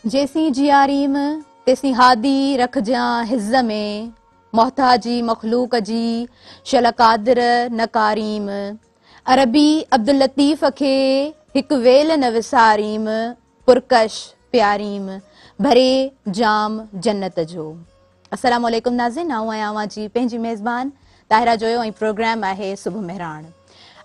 जैसी जियारीम तेसी हादी रखजा हिज़ में, मोहताजी मखलूक जी शल कादिर नकारीम। अरबी अब्दुल लतीफ़ खे हिकु वेल न विसारीम, पुरकश प्यारीम भरे जाम जन्नत जो। अस्सलामु अलैकुम नाज़रीन, आऊं आहियां अवां जी पंहिंजी मेज़बान ताहिरा जोयो ऐं प्रोग्राम आहे सुबुह मेहरान।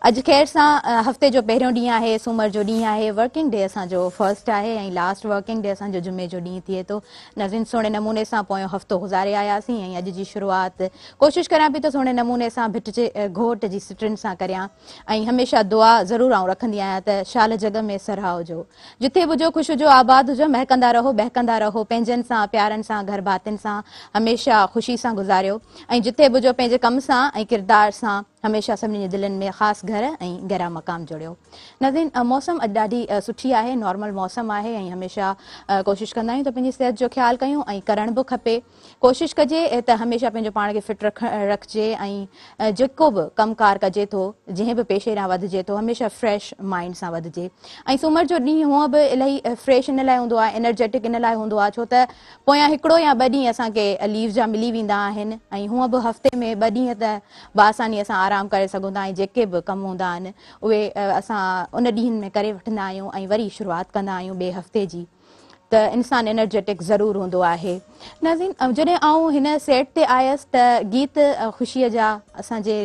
अॼु ख़ैर सां हफ़्ते जो पहिरियों ॾींहुं आहे, सूमर जो ॾींहुं आहे, वर्किंग डे असांजो फर्स्ट आहे ऐं लास्ट वर्किंग डे असांजो जुमे जो ॾींहुं थिए थो। नज़रीन सुहिणे नमूने सां पोयों हफ़्तो गुज़ारे आयासीं ऐं अॼु जी शुरूआति कोशिशि करियां पई त सुहिणे नमूने सां भिट जे घोट जी सिटुनि सां करियां ऐं हमेशह दुआ ज़रूरु आऊं रखंदी आहियां त शाल जग में सरहा हुजो, जिथे बि हुजो ख़ुशि हुजो, आबाद हुजो, महकंदा रहो बहकंदा रहो, पंहिंजनि सां प्यारनि सां घर भातियुनि सां हमेशह ख़ुशी सां गुज़ारियो ऐं जिथे बि हुजो पंहिंजे कम सां ऐं किरदार सां हमेशह सभिनी जे दिलनि में ख़ासि घर ऐं गहरा मक़ाम जुड़ियो। नज़रीन मौसम अॼु ॾाढी सुठी आहे, नॉर्मल मौसम आहे ऐं हमेशह कोशिशि कंदा आहियूं त पंहिंजी सिहत जो ख़्यालु कयूं ऐं करणु बि खपे। कोशिशि कजे त हमेशह पंहिंजो पाण खे फिट रखिजे ऐं जेको बि कमकार कजे थो, जंहिं बि पेशे ॾांहुं वधिजे थो, हमेशह फ्रेश माइंड सां वधिजे। ऐं सूमर जो ॾींहुं हूअं बि इलाही फ्रेश इन लाइ हूंदो आहे, एनर्जेटिक इन लाइ हूंदो आहे छो त पोयां हिकिड़ो या ॿ ॾींहं असांखे लीव जा मिली वेंदा आहिनि ऐं हूअं बि हफ़्ते में ॿ ॾींहं त बासानी असां आराम करे सघूं था ऐं जेके बि कम हूंदा आहिनि उहे असां उन ॾींहंनि में करे वठंदा आहियूं ऐं वरी शुरूआति कंदा आहियूं ॿिए हफ़्ते जी, त इंसानु एनर्जेटिक ज़रूरु हूंदो आहे। नज़ीन जॾहिं आऊं हिन सेट ते आयसि त गीत ख़ुशीअ जा असांजे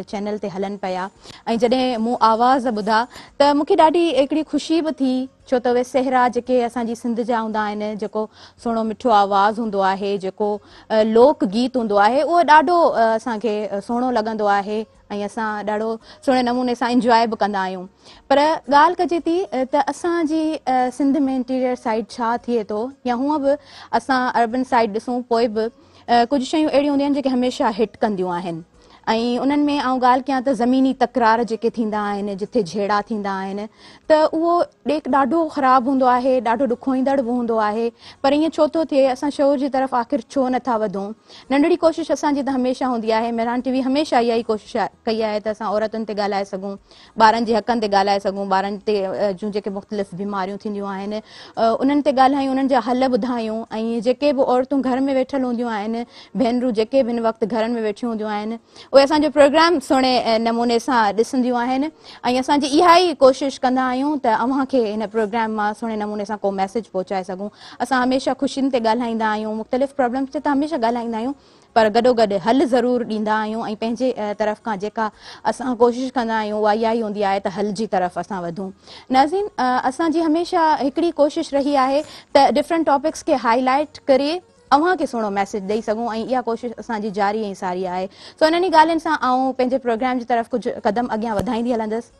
चैनल ते हलनि पिया ऐं जॾहिं मूं आवाज़ ॿुधा त मूंखे ॾाढी हिकिड़ी ख़ुशी बि थी छो त उहे सेहरा जेके असांजी सिंध जा हूंदा आहिनि, जेको सुहिणो मिठो आवाज़ु हूंदो आहे, जेको लोक गीत हूंदो आहे, उहो ॾाढो असांखे सुहिणो लॻंदो आहे ऐं असां ॾाढो सुहिणे नमूने सां इंजॉय बि कंदा आहियूं। पर ॻाल्हि कजे थी त असांजी सिंध में इंटीरियर साइड छा थिए थो या हूअं बि असां अर्बन साइड ॾिसूं पोइ बि कुझु शयूं अहिड़ियूं हूंदियूं आहिनि जेके हमेशह हिट कंदियूं आहिनि ऐं उन्हनि में आऊं ॻाल्हि कयां त ज़मीनी तकरार जेके थींदा आहिनि, जिथे झेड़ा थींदा आहिनि, त उहो ॾेख ॾाढो ख़राबु हूंदो आहे, ॾाढो ॾुखोईंदड़ बि हूंदो आहे। पर ईअं छो थो थिए, असां शोर जी तरफ़ आख़िर छो नथा वधूं? नंढड़ी कोशिशि असांजी त हमेशह हूंदी आहे, मेहरान टीवी हमेशह इहा ई कोशिशि कई आहे त असां औरतुनि ते ॻाल्हाए सघूं, ॿारनि जे हक़नि ते ॻाल्हाए सघूं, ॿारनि ते जूं जेके मुख़्तलिफ़ बीमारियूं थींदियूं आहिनि उन्हनि ते ॻाल्हायूं, उन्हनि जा हल ॿुधायूं ऐं जेके बि औरतूं घर में वेठल हूंदियूं आहिनि, भेनरूं जेके बि हिन वक़्तु घरनि में वेठियूं हूंदियूं आहिनि, उहे असांजो प्रोग्राम सुहिणे नमूने सां ॾिसंदियूं आहिनि ऐं असांजी इहा ई कोशिशि कंदा आहियूं त अव्हांखे हिन प्रोग्राम मां सुहिणे नमूने सां को मैसेज पहुचाए सघूं। असां हमेशह ख़ुशियुनि ते ॻाल्हाईंदा आहियूं, मुख़्तलिफ़ प्रॉब्लम्स ते त हमेशह ॻाल्हाईंदा आहियूं, पर गॾोगॾु हल ज़रूरु ॾींदा आहियूं ऐं पंहिंजे तरफ़ खां जेका असां कोशिशि कंदा आहियूं उहा इहा ई हूंदी आहे त हल जी तरफ़ असां वधूं। नाज़रीन असांजी हमेशह हिकिड़ी कोशिशि रही आहे त डिफरेंट टॉपिक्स खे हाईलाइट करे अव्हांखे सुहिणो मैसेज ॾेई सघूं ऐं इहा कोशिशि असांजी जारी ऐं सारी आहे। सो इन्हनि ॻाल्हियुनि सां आऊं पंहिंजे प्रोग्राम जी तरफ़ कुझु क़दम अॻियां वधाईंदी हलंदसि।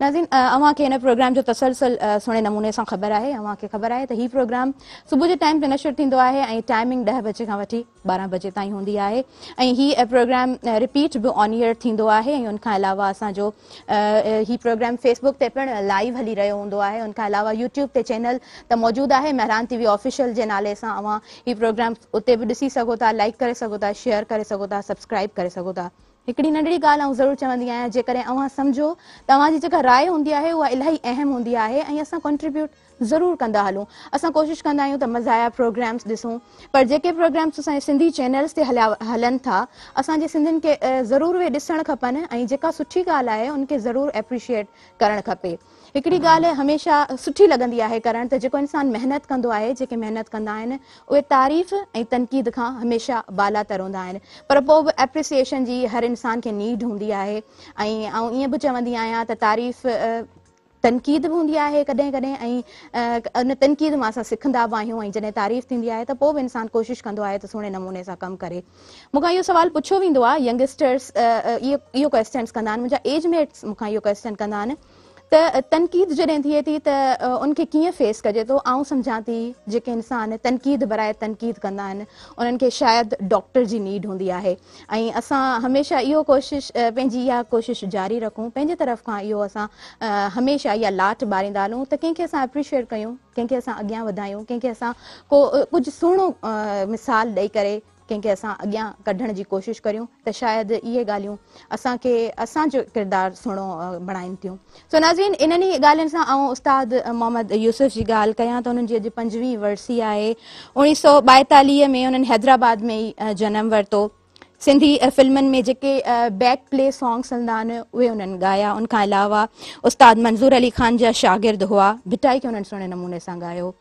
नाज़रीन अव्हांखे हिन प्रोग्राम जो तसलसल सुहिणे नमूने सां ख़बर आहे, अव्हांखे ख़बर आहे त हीउ प्रोग्राम सुबुह जे टाइम ते नशर थींदो आहे ऐं टाइमिंग 10 बजे खां वठी 12 बजे ताईं हूंदी आहे ऐं हीउ प्रोग्राम रिपीट बि ऑन ईयर थींदो आहे ऐं उनखां अलावा असांजो हीउ प्रोग्राम फेसबुक ते पिणु लाइव हली रहियो हूंदो आहे। उनखां अलावा यूट्यूब ते चैनल त मौजूदु आहे, मेहरान टीवी ऑफिशियल जे नाले सां अव्हां हीउ प्रोग्राम उते बि ॾिसी सघो था, लाइक करे सघो था, शेयर करे सघो था, सब्सक्राइब करे सघो था। हिकिड़ी नंढड़ी ॻाल्हि आऊं ज़रूरु चवंदी आहियां, जेकॾहिं अव्हां सम्झो त अव्हांजी जेका राय हूंदी आहे उहा इलाही अहम हूंदी आहे ऐं असां कॉन्ट्रीब्यूट ज़रूरु कंदा हलूं। असां कोशिशि कंदा आहियूं त मज़ाया प्रोग्राम्स ॾिसूं, पर जेके प्रोग्राम्स असांजे सिंधी चैनल्स ते हलनि था असांजे सिंधियुनि खे ज़रूरु उहे ॾिसणु खपनि ऐं जेका सुठी ॻाल्हि आहे उनखे ज़रूरु एप्रिशिएट करणु खपे। हिकिड़ी ॻाल्हि हमेशह सुठी लॻंदी आहे करणु त जेको इंसानु महिनत कंदो आहे, जेके महिनत कंदा आहिनि उहे तारीफ़ ऐं तनक़ीद खां हमेशह बालातर हूंदा आहिनि, पर पोइ बि एप्रिसिएशन जी हर इंसान खे नीड हूंदी आहे ऐं आउं ईअं बि चवंदी आहियां त तारीफ़ तनक़ीद बि हूंदी आहे कॾहिं कॾहिं ऐं उन तनक़ीद मां असां सिखंदा बि आहियूं ऐं जॾहिं तारीफ़ थींदी आहे त पोइ बि इंसानु कोशिशि कंदो आहे त सुहिणे नमूने सां कमु करे। मूंखां इहो सुवालु पुछियो वेंदो आहे, यंगस्टर्स इहो क्वेश्चन्स कंदा आहिनि, मुंहिंजा एजमेट्स मूंखां इहो क्वेश्चन कंदा आहिनि त तनक़ीद जॾहिं थिए थी त उनखे कीअं फेस कजे थो। आउं सम्झां थी जेके इंसान तनक़ीद बराए तनक़ीद कंदा आहिनि उन्हनि खे शायदि डॉक्टर जी नीड हूंदी आहे ऐं असां हमेशह इहो कोशिशि पंहिंजी इहा कोशिशि जारी रखूं, पंहिंजे तरफ़ खां इहो असां हमेशह इहा लाट ॿारींदा हलूं त कंहिंखे असां एप्रिशिएट कयूं, कंहिंखे असां अॻियां वधायूं, कंहिंखे असां कुझु सुहिणो मिसाल ॾेई करे कंहिंखे असां अॻियां कढण जी कोशिशि करियूं त शायदि इहे ॻाल्हियूं असांखे असांजो किरदारु सुहिणो बणाइनि थियूं। सो नाज़रीन, इन्हनि ई ॻाल्हियुनि सां आउं उस्ताद मोहम्मद यूसुफ जी ॻाल्हि कयां त उन्हनि जी अॼु 5वीं वर्सी आहे। 1942 में उन्हनि हैदराबाद में ई जनमु वरितो। सिंधी फिल्मनि में जेके बैक प्ले सॉन्ग्स हलंदा आहिनि उहे उन्हनि ॻाया। उनखां अलावा उस्ताद मंज़ूर अली ख़ान जा शागिर्द हुआ। भिटाई खे उन्हनि सुहिणे नमूने सां ॻायो।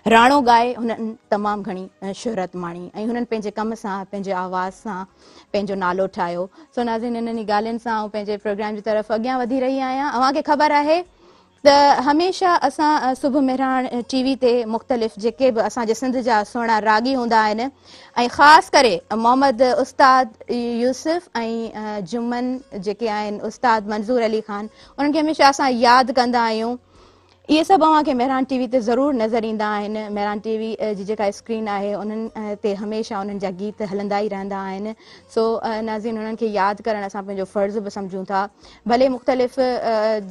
राणो ॻाए हुननि तमामु घणी शोहरत माणी ऐं हुननि पंहिंजे कम सां, पंहिंजे आवाज़ सां पंहिंजो नालो ठाहियो। सो नाज़रीन, इन्हनि ई ॻाल्हियुनि सां ऐं पंहिंजे प्रोग्राम जी तरफ़ अॻियां वधी रही आहियां। अव्हांखे ख़बर आहे त हमेशह असां सुबुह मेहरान टीवी ते मुख़्तलिफ़ जेके बि असांजे सिंध जा सुहिणा रागी हूंदा आहिनि ऐं ख़ासि करे मोहम्मद उस्ताद यूसुफ ऐं जुमन जेके आहिनि उस्ताद मंज़ूर अली ख़ान, उन्हनि खे हमेशह असां यादि कंदा आहियूं। इहे सभु अव्हांखे मेहरान टीवी ते ज़रूरु नज़र ईंदा आहिनि। मेहरान टीवी जी जेका स्क्रीन आहे उन्हनि ते हमेशह उन्हनि जा गीत हलंदा ई रहंदा आहिनि। सो नाज़रीन, उन्हनि खे यादि करणु असां पंहिंजो फ़र्ज़ु बि सम्झूं था। भले मुख़्तलिफ़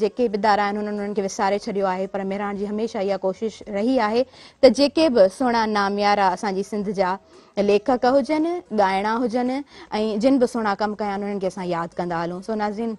जेके बि इदारा आहिनि उन्हनि खे विसारे छॾियो आहे, पर मेहरान जी हमेशह इहा कोशिशि रही आहे त जेके बि सुहिणा नामियारा असांजी सिंध जा लेखक हुजनि, ॻाइणा हुजनि ऐं जिन बि सुहिणा कमु कया आहिनि उन्हनि खे असां यादि कंदा हलूं। सो नाज़रीन,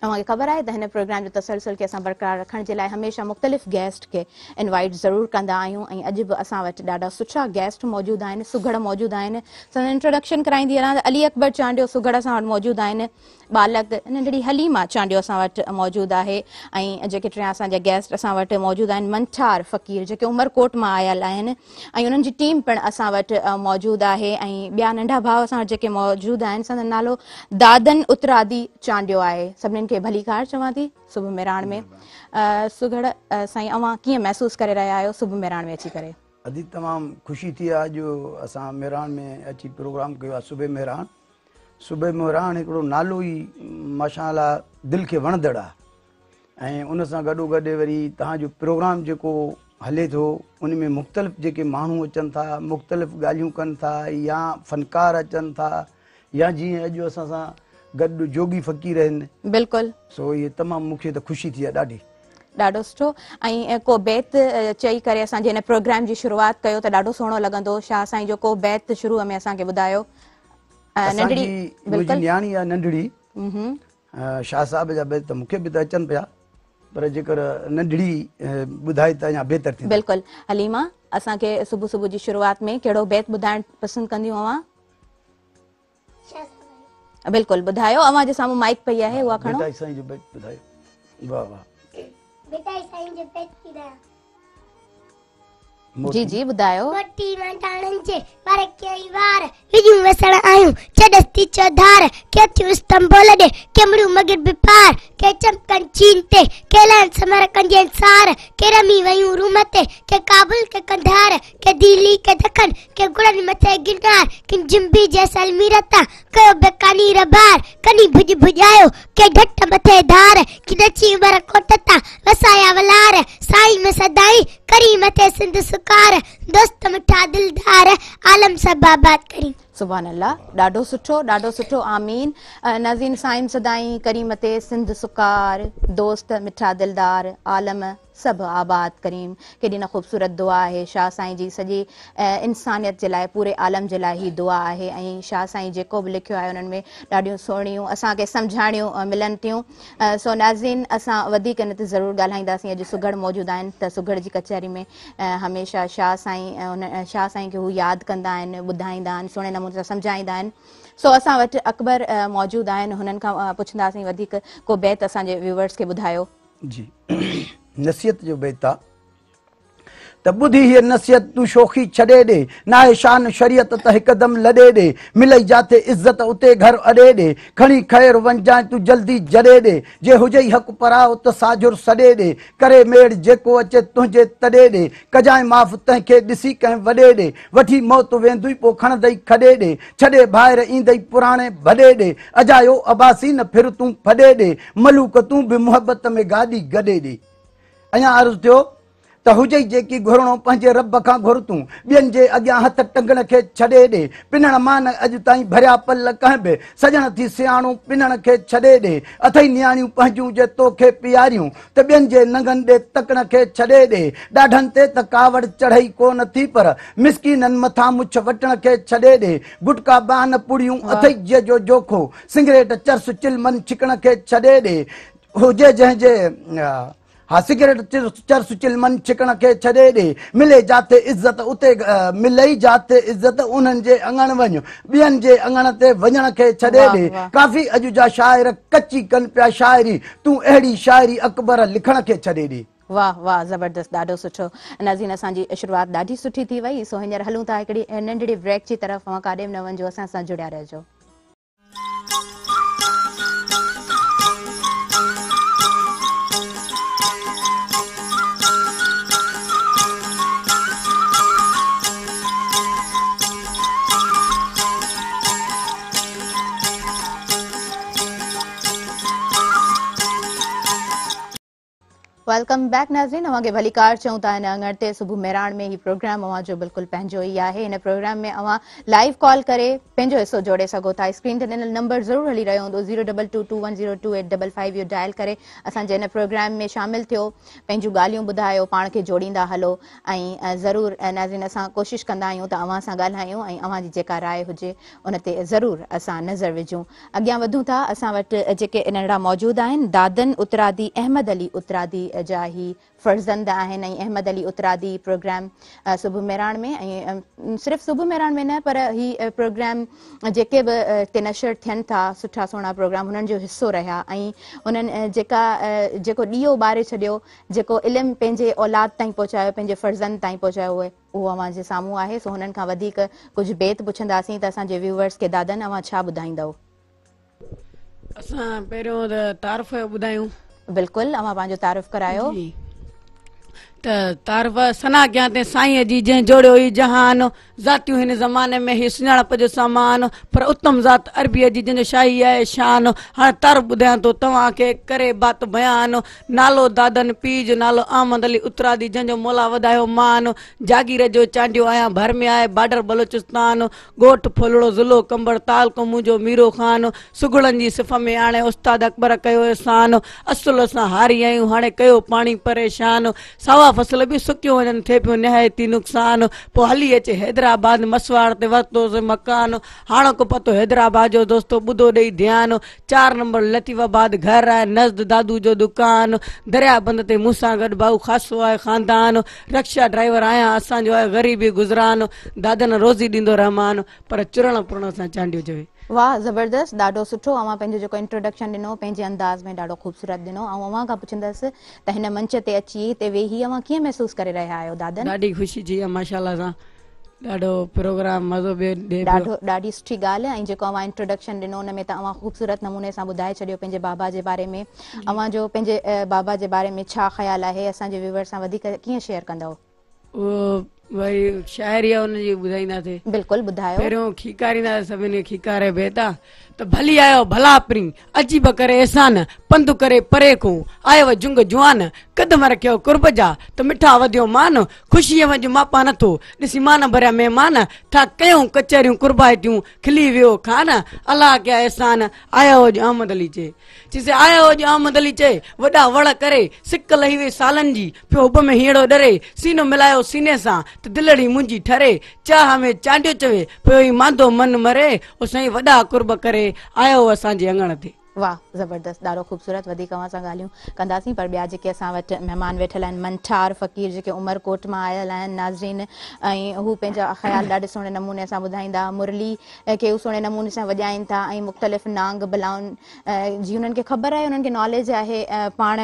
अव्हांखे ख़बर आहे त हिन प्रोग्राम जो तसलसल खे असां बरक़रार रखण जे लाइ हमेशह मुख़्तलिफ़ गेस्ट खे इनवाइट ज़रूरु कंदा आहियूं ऐं अॼु बि असां वटि ॾाढा सुठा गेस्ट मौजूदु आहिनि, सुघड़ मौजूदु आहिनि। संदन इंट्रोडक्शन कराईंदी हलां त अली अकबर चांडियो सुघड़ असां वटि मौजूदु आहिनि। बालक नंढड़ी हलीमा चांडियो असां वटि मौजूदु आहे ऐं जेके टियां असांजा गेस्ट असां वटि मौजूदु आहिनि मंठार फ़क़ीर जेके उमरकोट मां आयल आहिनि ऐं उन्हनि जी टीम पिणु असां वटि मौजूदु आहे ऐं ॿिया नंढा भाउ असां वटि जेके मौजूदु आहिनि। संदन नालो दादन उतरादी चांडियो आहे। सभिनीनि खे भलीकार चवां थी सुबुह मेहरान में। सुघड़ साईं, अव्हां कीअं महसूसु करे रहिया आहियो सुबुह मेहरान में अची करे? अदी तमामु ख़ुशी थी आहे जो असां मेहरान में अची प्रोग्राम कयो आहे सुबुह मेहरान। सुबुह मेहरान हिकिड़ो नालो ई माशाअल्लाह दिलि खे वणंदड़ आहे ऐं उन सां गॾोगॾु वरी तव्हांजो प्रोग्राम जेको हले थो उन में मुख़्तलिफ़ जेके माण्हू अचनि था, मुख़्तलिफ़ ॻाल्हियूं कनि था या फ़नकार अचनि था या जीअं अॼु असां सां गॾु जोगी फ़क़ीर आहिनि। बिल्कुलु। सो इहे तमामु मूंखे त ख़ुशी थी आहे ॾाढी। ॾाढो सुठो। ऐं को बैत चई करे असांजे हिन प्रोग्राम जी शुरूआति कयो त ॾाढो सुहिणो लॻंदो। शाह साईं जो को बैत शुरूअ में असांखे ॿुधायो। नंढड़ी न्याणी आहे नंढड़ी शाह साहिब जा बैत मूंखे बि त अचनि पिया, पर जेकर नंढड़ी ॿुधाए त अञा बहितर थी। बिल्कुलु। हलीमा, असांखे सुबुह सुबुह जी शुरूआति में कहिड़ो बैत ॿुधाइण पसंदि कंदियूं अव्हां? बिल्कुलु ॿुधायो। अव्हां जे साम्हूं माइक पई आहे, उहा खणो। बेटा साईं जो बैत ॿुधायो। वाह वाह। बेटा साईं जो बैत ॿुधायो। जी जी ॿुधायो। मोटी मंडाणन जे पर कई वार विजू वसण आयूं चडस्ती चौधार के थियो इस्तांबुल दे केमरू मगर बिपार के चमकन चीन ते केलन समर कंजन सार के रमी वयूं रूम ते के काबुल के कंधार के दिल्ली के दखन के गुड़न मथे गिरनार किन जिम्बी जैसलमीर ता कयो बेकानी रबार कनी भुज भुजायो के ढट मथे धार कि नची वर कोटता वसाया वलार साईं में सदाई करी मथे सिंध सुकार दोस्त मिठा दिलदार आलम सब आबाद करी। सुभान अल्लाह। ॾाढो सुठो, ॾाढो सुठो। आमीन। नाज़रीन, साईं सदाई करी मते सिंध सुकार दोस्त मिठा दिलदार आलम सभु आबाद करीम। केॾी न ख़ूबसूरत दुआ आहे। शाह साईं जी सॼी इंसानियत जे लाइ, पूरे आलम जे लाइ ही दुआ आहे ऐं शाह साईं जेको बि लिखियो आहे उन्हनि में ॾाढियूं सुहिणियूं असांखे सम्झाणियूं मिलनि थियूं। सो नाज़रीन, असां वधीक इन ते ज़रूरु ॻाल्हाईंदासीं। अॼु सुघड़ मौजूदु आहिनि त सुघड़ जी कचहरी में हमेशह शाह साईं खे हू यादि कंदा आहिनि, ॿुधाईंदा आहिनि, सुहिणे नमूने सां सम्झाईंदा आहिनि। सो असां वटि अकबर मौजूदु आहिनि, हुननि खां पुछंदासीं वधीक को बैत असांजे व्यूवर्स खे ॿुधायो। जी, नसीहत जो बैत आहे त ॿुधी हीअ नसीहत तूं शोखी छॾे ॾे, नाहे शान शरीयत त हिकदमि लॾे ॾे, मिलई जाते इज़त उते घर अॾे ॾे, खणी ख़ैर वञजांइ तूं जल्दी जॾे ॾे, जे हुजई हक़ पराओ त साजुर सॾे ॾे, करे मेड़ जेको अचे तुंहिंजे तॾे ॾे, कजांइ माफ़ तंहिंखे ॾिसी कंहिं वॾे ॾे, वठी मौत वेंदुई पोइ खणंदई खॾे ॾे, छॾे ॿाहिरि ईंदई पुराणे भॾे ॾे, अजायो अबासी न फिर तूं फॾे ॾे, मलूक तूं बि मुहबत में गाॾी गॾे ॾे। अञा अर्ज़ु थियो त हुजे जेकी घुरणो पंहिंजे रब खां घुर तूं ॿियनि जे अॻियां हथ टंगण खे छॾे ॾे पिनण मान अॼु ताईं भरिया पल कंहिं बि सजण थी सियाणू पिनण खे छॾे ॾे अथई नियाणियूं पंहिंजूं जे तोखे पीआरियूं त ॿियनि जे नंगनि ॾे तकण खे छॾे ॾे ॾाढनि ते त कावड़ चढ़ई कोन थी पर मिसकीननि मथां मुछ वटण खे छॾे ॾे गुटका बान पुड़ियूं अथई जीअ जो जोखो सिगरेट चर्स चिलमन छिकण खे छॾे ॾे हुजे जंहिंजे हा सिगरेट चर्स चिलमन छिकण खे छॾे ॾे मिले जाते इज़त उते मिलई जाते इज़त उन्हनि जे अङण वञ ॿियनि जे अङण ते वञण खे छॾे ॾे काफ़ी अॼु जा शाइर कची कनि पिया शाइरी तूं अहिड़ी शाइरी अकबर लिखण खे छॾे ॾे वाह वाह ज़बरदस्त ॾाढो सुठो नाज़रीन असांजी शुरूआत ॾाढी सुठी थी वई सो हींअर हलूं था हिकिड़ी नंढड़ी ब्रेक जी तरफ़ तव्हां काॾे न वञिजो असां सां जुड़िया रहिजो वेलकम बैक नाज़रीन अवां खे भली कार चऊं था इन अङण ते सुबुह मेराण में ही प्रोग्राम अवां जो बिल्कुल पंहिंजो ई आहे इन प्रोग्राम में अवां लाइव कॉल करे पंहिंजो हिस्सो जोड़े सघो था स्क्रीन ते ॾिनल नंबर ज़रूर हली रहियो हूंदो 02221022855 इहो डायल करे असांजे इन प्रोग्राम में शामिल थियो पंहिंजूं ॻाल्हियूं ॿुधायो पाण खे जोड़ींदा हलो ऐं ज़रूर नाज़रीन असां कोशिशि कंदा आहियूं त अवां सां ॻाल्हायूं ऐं अवां जी जेका राय हुजे उन ते ज़रूर असां नज़र विझूं अॻियां वधूं था असां वटि जेके नंढड़ा मौजूद आहिनि दादन उतरादी अहमद अली उतरादी जा ही फर्ज़ंद आहिनि ऐं अहमद अली उतरादी प्रोग्राम सुबुह मेराण में ऐं सिर्फ़ु सुबुह मेराण में न पर ही प्रोग्राम जेके बि हिते नशर थियनि था सुठा सुहिणा प्रोग्राम हुननि जो हिसो रहिया ऐं उन्हनि जेको ॾीओ ॿारे छॾियो जेको इल्मु पंहिंजे औलाद ताईं पहुचायो पंहिंजे फर्ज़ंद ताईं पहुचायो उहो अवां जे साम्हूं आहे सो हुननि खां वधीक कुझु बेत पुछंदासीं त असांजे व्यूवर्स खे दादन अवां छा ॿुधाईंदव असां पहिरियों त तारीफ़ ॿुधायूं बिल्कुलु अवां पंहिंजो तारीफ़ करायो त तारीफ़ सना कयां ते साईं जी जंहिं जोड़ियो ई जहान ज़ातियूं हिन ज़माने में ही सुञाणप जो सामान पर उत्तम ज़ात अरबीअ जी जंहिंजो शाही आहे शान हाणे तारीफ़ ॿुधायां थो तव्हांखे करे बात बयान नालो दादन पीउ जो नालो अहमद अली उतरादी जंहिंजो मौला वधायो मान जागीर जो चांडियो आहियां भर में आहे बॉर्डर बलोचिस्तान ॻोठ फुलड़ो ज़िलो कंबर तालको मुंहिंजो मीरो ख़ान सुगड़नि जी सिफ़ में हाणे उस्ताद अकबर कयो एहसान असुल असां हारी आहियूं हाणे कयो पाणी परेशान सावा फसल बि सुकियो वञनि थिए पियो निहायती नुक़सान पोइ हली अचे हैदराबाद मसवाड़ ते वरितोसीं मकान हाणे को पतो हैदराबाद जो दोस्तो ॿुधो ॾेई ध्यानु 4 नंबर लतीफ़ाबाद घर आहे नज़द दादू जो दुकान दरिया बंद ते मूंसां गॾु भाऊ ख़ासो आहे ख़ानदान रक्षा ड्राइवर आहियां असांजो आहे ग़रीबी गुज़रान दादन रोज़ी ॾींदो रहमान पर चुरण पुरण सां चांडियो चवे वाह ज़बरदस्त ॾाढो सुठो अवां पंहिंजो जेको इंट्रोडक्शन ॾिनो पंहिंजे अंदाज़ में ॾाढो ख़ूबसूरत ॾिनो ऐं अवां खां पुछंदसि त हिन मंच ते अची हिते वेही अवां कीअं महसूसु करे रहिया आहियो दादन ॾाढी ख़ुशी थी आहे माशाल्लाह सां ॾाढो प्रोग्राम मज़ो बि ॾाढी सुठी ॻाल्हि आहे ऐं जेको अवां इंट्रोडक्शन ॾिनो उन में त अवां ख़ूबसूरत नमूने सां ॿुधाए छॾियो पंहिंजे बाबा जे बारे में अवां जो पंहिंजे बाबा जे बारे में छा ख़्यालु आहे असांजे व्यूवर सां वधीक कीअं शेयर कंदव उहो वरी शाइरी आहे हुनजी ॿुधाईंदासीं बिल्कुलु ॿुधायो पहिरियों खीकारींदासीं सभिनी खीकारे बेटा त भली आयो भला परी अजीब करे एहसान पंधु करे परे को आयो जुंग जुआन कदम रखियो कुर्ब जा त मिठा वधियो मान ख़ुशीअ वञ मापा नथो ॾिसी मान भरिया महिमान ठा कयूं कचहरियूं कुर्बाइटियूं खिली वियो खान अलाह कया एहसान आयो अॼु अहमद अली चइसे आयो अॼु अहमद अली चए वॾा वड़ करे सिक लही वई सालनि जी पियो हुब में हीअड़ो डरे सीनो मिलायो सीने सां त दिलड़ी मुंहिंजी ठरे चाह में चांडियो चवे पियो ई मांदो मन मरे ओ साईं वॾा कुर्ब करे आयो असांजे अङण ते वाह ज़बरदस्त ॾाढो ख़ूबसूरत वधीक अवां सां ॻाल्हियूं कंदासीं पर ॿिया जेके असां वटि महिमान वेठल आहिनि मंठार फ़क़ीर जेके उमरकोट मां आयल आहिनि नाज़रीन ऐं हू पंहिंजा ख़्याल ॾाढे सुहिणे नमूने सां ॿुधाईंदा मुरली खे हू सुहिणे नमूने सां वॼाइनि था ऐं मुख़्तलिफ़ नांग बलाउनि जी हुननि खे ख़बर आहे उन्हनि खे नॉलेज आहे पाण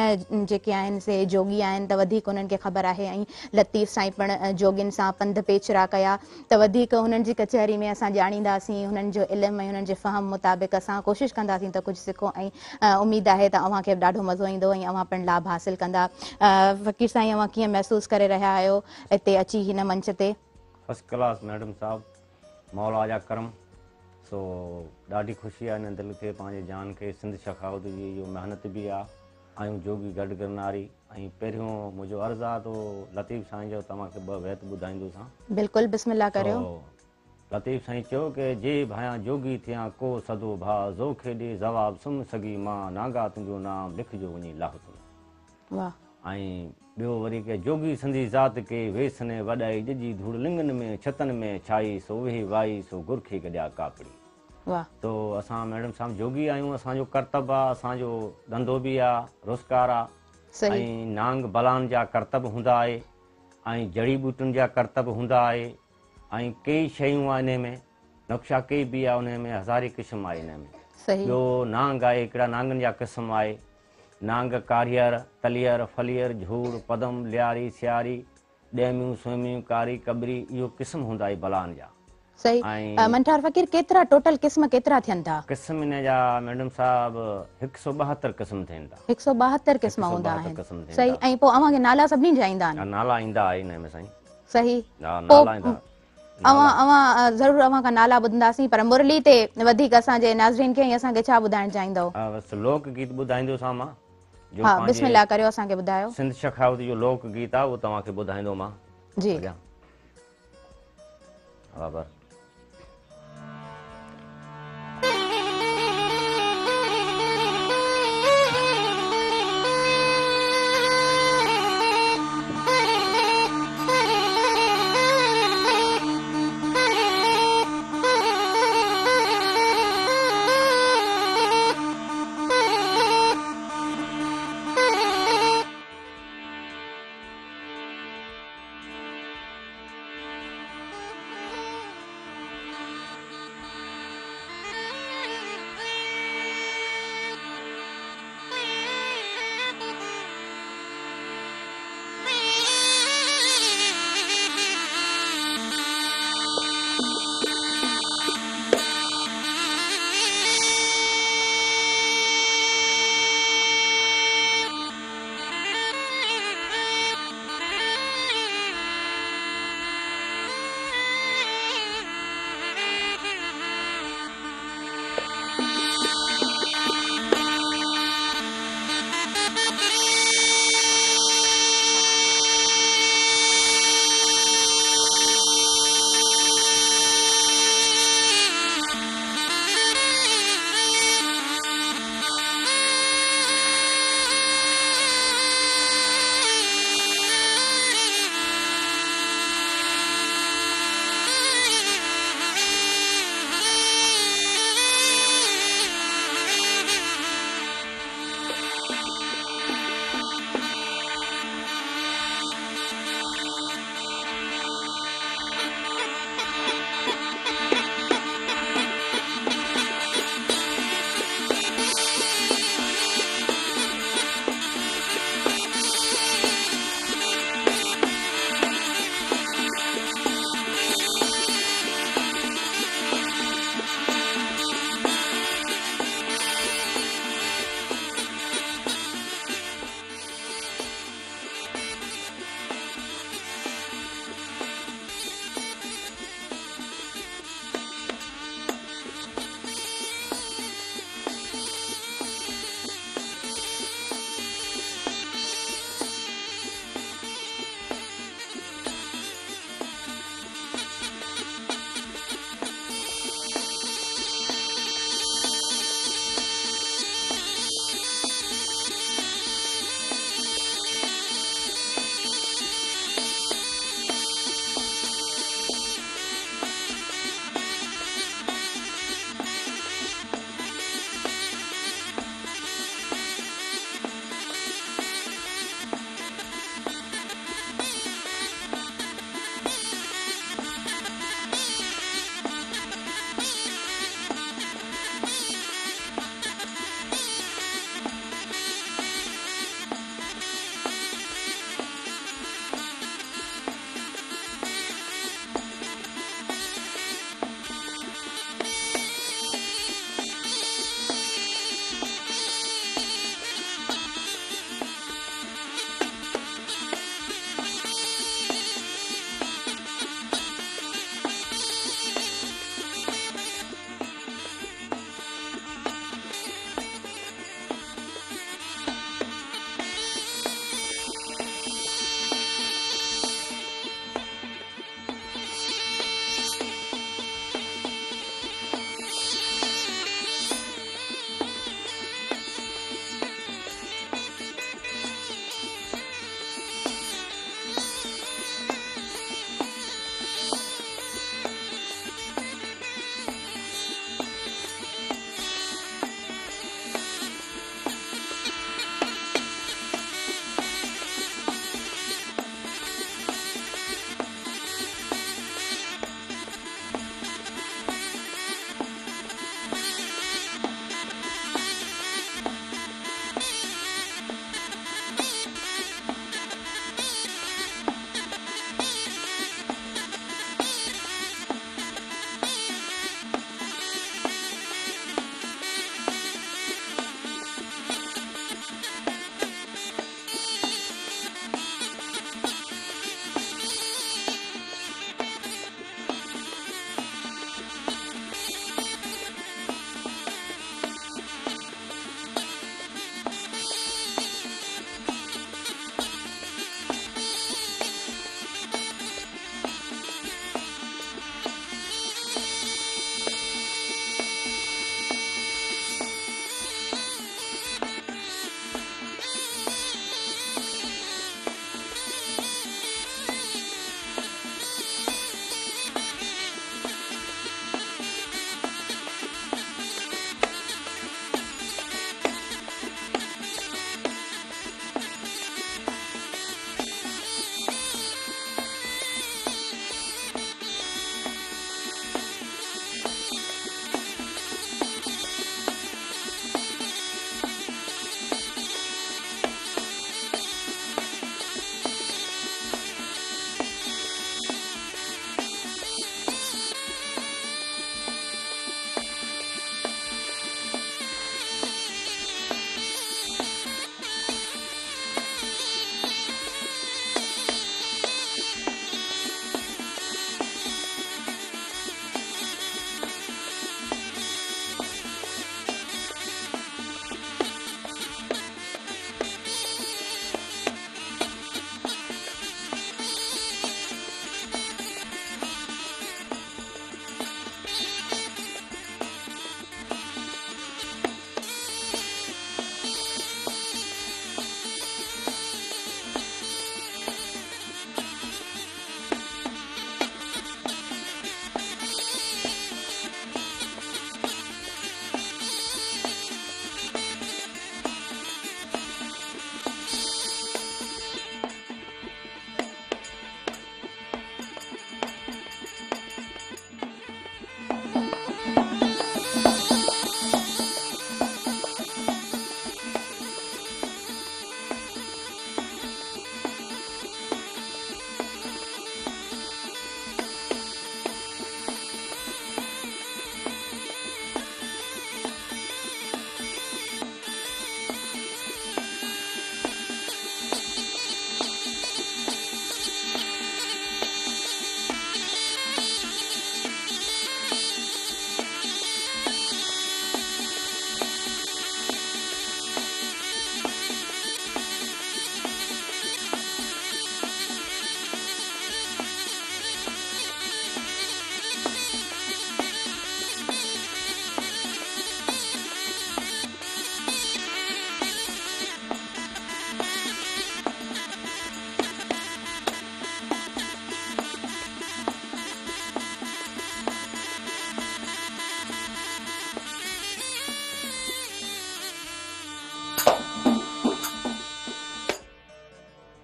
जेके आहिनि से जोगी आहिनि त वधीक उन्हनि खे ख़बर आहे ऐं लतीफ़ साईं पिण जोगियुनि सां पंध पेचरा कया त वधीक हुननि जी कचहरी में असां ॼाणींदासीं हुननि जो इल्मु ऐं हुननि जे फ़हम मुताबिक़ असां कोशिशि कंदासीं त कुझु सिखूं ऐं उम्मीद आहे त अव्हां खे ॾाढो मज़ो ईंदो ऐं अव्हां पिण लाभ हासिल कंदा फ़क़ीर साईं अव्हां कीअं महसूसु करे रहिया आहियो हिते अची हिन मंच ते फर्स्ट क्लास मैडम साहब मौला जा करम सो ॾाढी ख़ुशी आहे हिन दिलि खे पंहिंजे जान खे सिंध शखावत जी इहो महिनत बि आहे आहियूं जोगी गॾु गिरनारी। ऐं पहिरियों मुंहिंजो अर्ज़ु आहे तो लतीफ़ साईं जो तव्हांखे ॿ बैत ॿुधाईंदोसां। बिल्कुलु बिस्मिल्लाह करियो। लतीफ़ साईं चयो कि जे भाया जोगी थियां को सदो भा ज़ोखे ॾे जवाब सुम सगी मां नागा तुंहिंजो नाम लिखिजो वञी लाह तुम। वाह। ऐं ॿियो वरी के जोगी संधी ज़ात के वेसने वॾाई ॼजी धूड़ लिंगनि में छतनि में छाई सो वेही वाई सो गुर खे गॾिया कापड़ी। वाह। तो असां मैडम साहब जोगी आहियूं, असांजो कर्तव्य आहे, असांजो धंधो बि आहे, रोज़गार आहे। ऐं नांग बलान जा कर्तव्य हूंदा आहे ऐं जड़ी बूटियुनि जा कर्तव्य हूंदा आहे ऐं कई शयूं आहे इन में, नक्शा कई बि आहे उन में, हज़ारे क़िस्म आहे इन में। ॿियो नांग आहे, हिकिड़ा नांगनि जा क़िस्म आहे, नांग कारियर, तलियर, फलियर, झूड़, पदम, लियारी, सियारी, ॾेमियूं, सुहिमियूं, कारी, कबरी, इहो क़िस्म हूंदा आहे बलान जा। सही। मंठार फ़कीर केतिरा टोटल क़िस्म केतिरा थियनि था? क़िस्म इन जा मैडम साहब 172 क़िस्म थियनि था। 172 क़िस्म हूंदा आहिनि। सही। ऐं पोइ अव्हांखे नाला सभिनी जा ईंदा आहिनि? नाला ईंदा आहे इन में साईं। सही। नाला ईंदा। अव्हां ज़रूरु अव्हां खां नाला ॿुधंदासीं, पर मुरली ते वधीक असांजे नाज़रीन खे असांखे छा ॿुधाइण चाहींदव? बसि लोक गीत ॿुधाईंदोसां मां। हा, बिस्मिल्लाह करियो, असांखे ॿुधायो। सिंध शखावत जो लोक गीत आहे, उहो तव्हांखे ॿुधाईंदो मां। जी। बराबरि।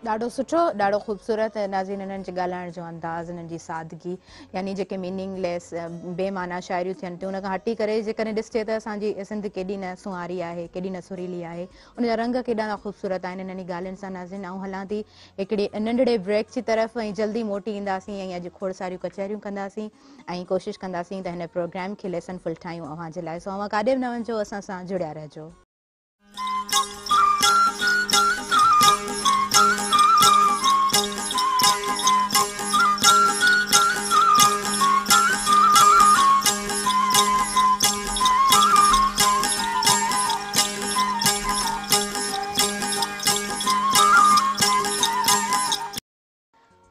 ॾाढो सुठो, ॾाढो ख़ूबसूरत नाज़रीन हिननि जे ॻाल्हाइण जो अंदाज़, हिननि जी सादगी, यानी जेके मीनिंगलेस बेमाना शाइरियूं थियनि थियूं उन खां हटी करे जेकॾहिं ॾिसिजे त असांजी सिंध केॾी न सुहारी आहे, केॾी न सुरीली आहे, उनजा रंग केॾा ख़ूबसूरत आहिनि हिननि ॻाल्हियुनि सां। नाज़रीन आऊं हलां थी हिकिड़े नंढड़े ब्रेक जी तरफ़ ऐं जल्दी मोटी ईंदासीं ऐं अॼु खोड़ सारियूं कचहरियूं कंदासीं ऐं कोशिशि कंदासीं त हिन प्रोग्राम खे लेसन फुल ठाहियूं अव्हां जे लाइ। सो अव्हां काॾे बि न वञिजो, असां सां जुड़िया रहिजो।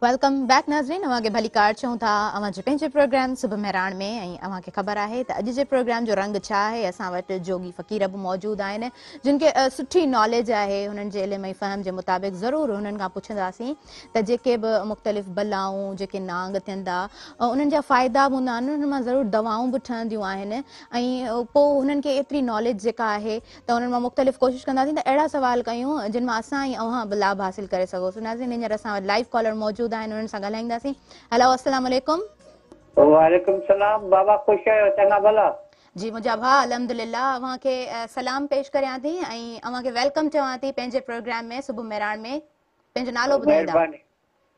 वेलकम बैक नाज़रीन, अव्हां खे भली कार चऊं था अव्हां जे पंहिंजे प्रोग्राम सुबह मेहरान में। ऐं अव्हां खे ख़बर आहे त अॼु जे प्रोग्राम जो रंग छा आहे। असां वटि जोगी फ़क़ीर बि मौजूदु आहिनि जिन खे सुठी नॉलेज आहे, हुननि जे इल्म ऐं फ़हम जे मुताबिक़ ज़रूरु हुननि खां पुछंदासीं त जेके बि मुख़्तलिफ़ बलाऊं जेके नांग थियनि था उन्हनि जा फ़ाइदा बि हूंदा आहिनि, उन्हनि मां ज़रूरु दवाऊं बि ठहंदियूं आहिनि ऐं पोइ हुननि खे एतिरी नॉलेज जेका आहे त उन्हनि मां मुख़्तलिफ़ कोशिशि कंदासीं त अहिड़ा सवाल कयूं जिन मां असां ऐं अव्हां बि लाभ हासिल करे सघोसीं। नाज़रीन हींअर असां वटि लाइव कॉलर मौजूदु आहिनि, उन्हनि सां ॻाल्हाईंदासीं। हेलो, अस्सलाम वालेकुम। वालेकुम सलाम। बाबा खुश आहियो? चङा भला? जी मुंहिंजा भाउ अल्हम्दुलिल्लाह। अव्हां खे सलाम पेश करियां थी ऐं अव्हां खे वेलकम चवां थी पंहिंजे प्रोग्राम में सुबह मेहरान में। पंहिंजो नालो ॿुधाईंदा?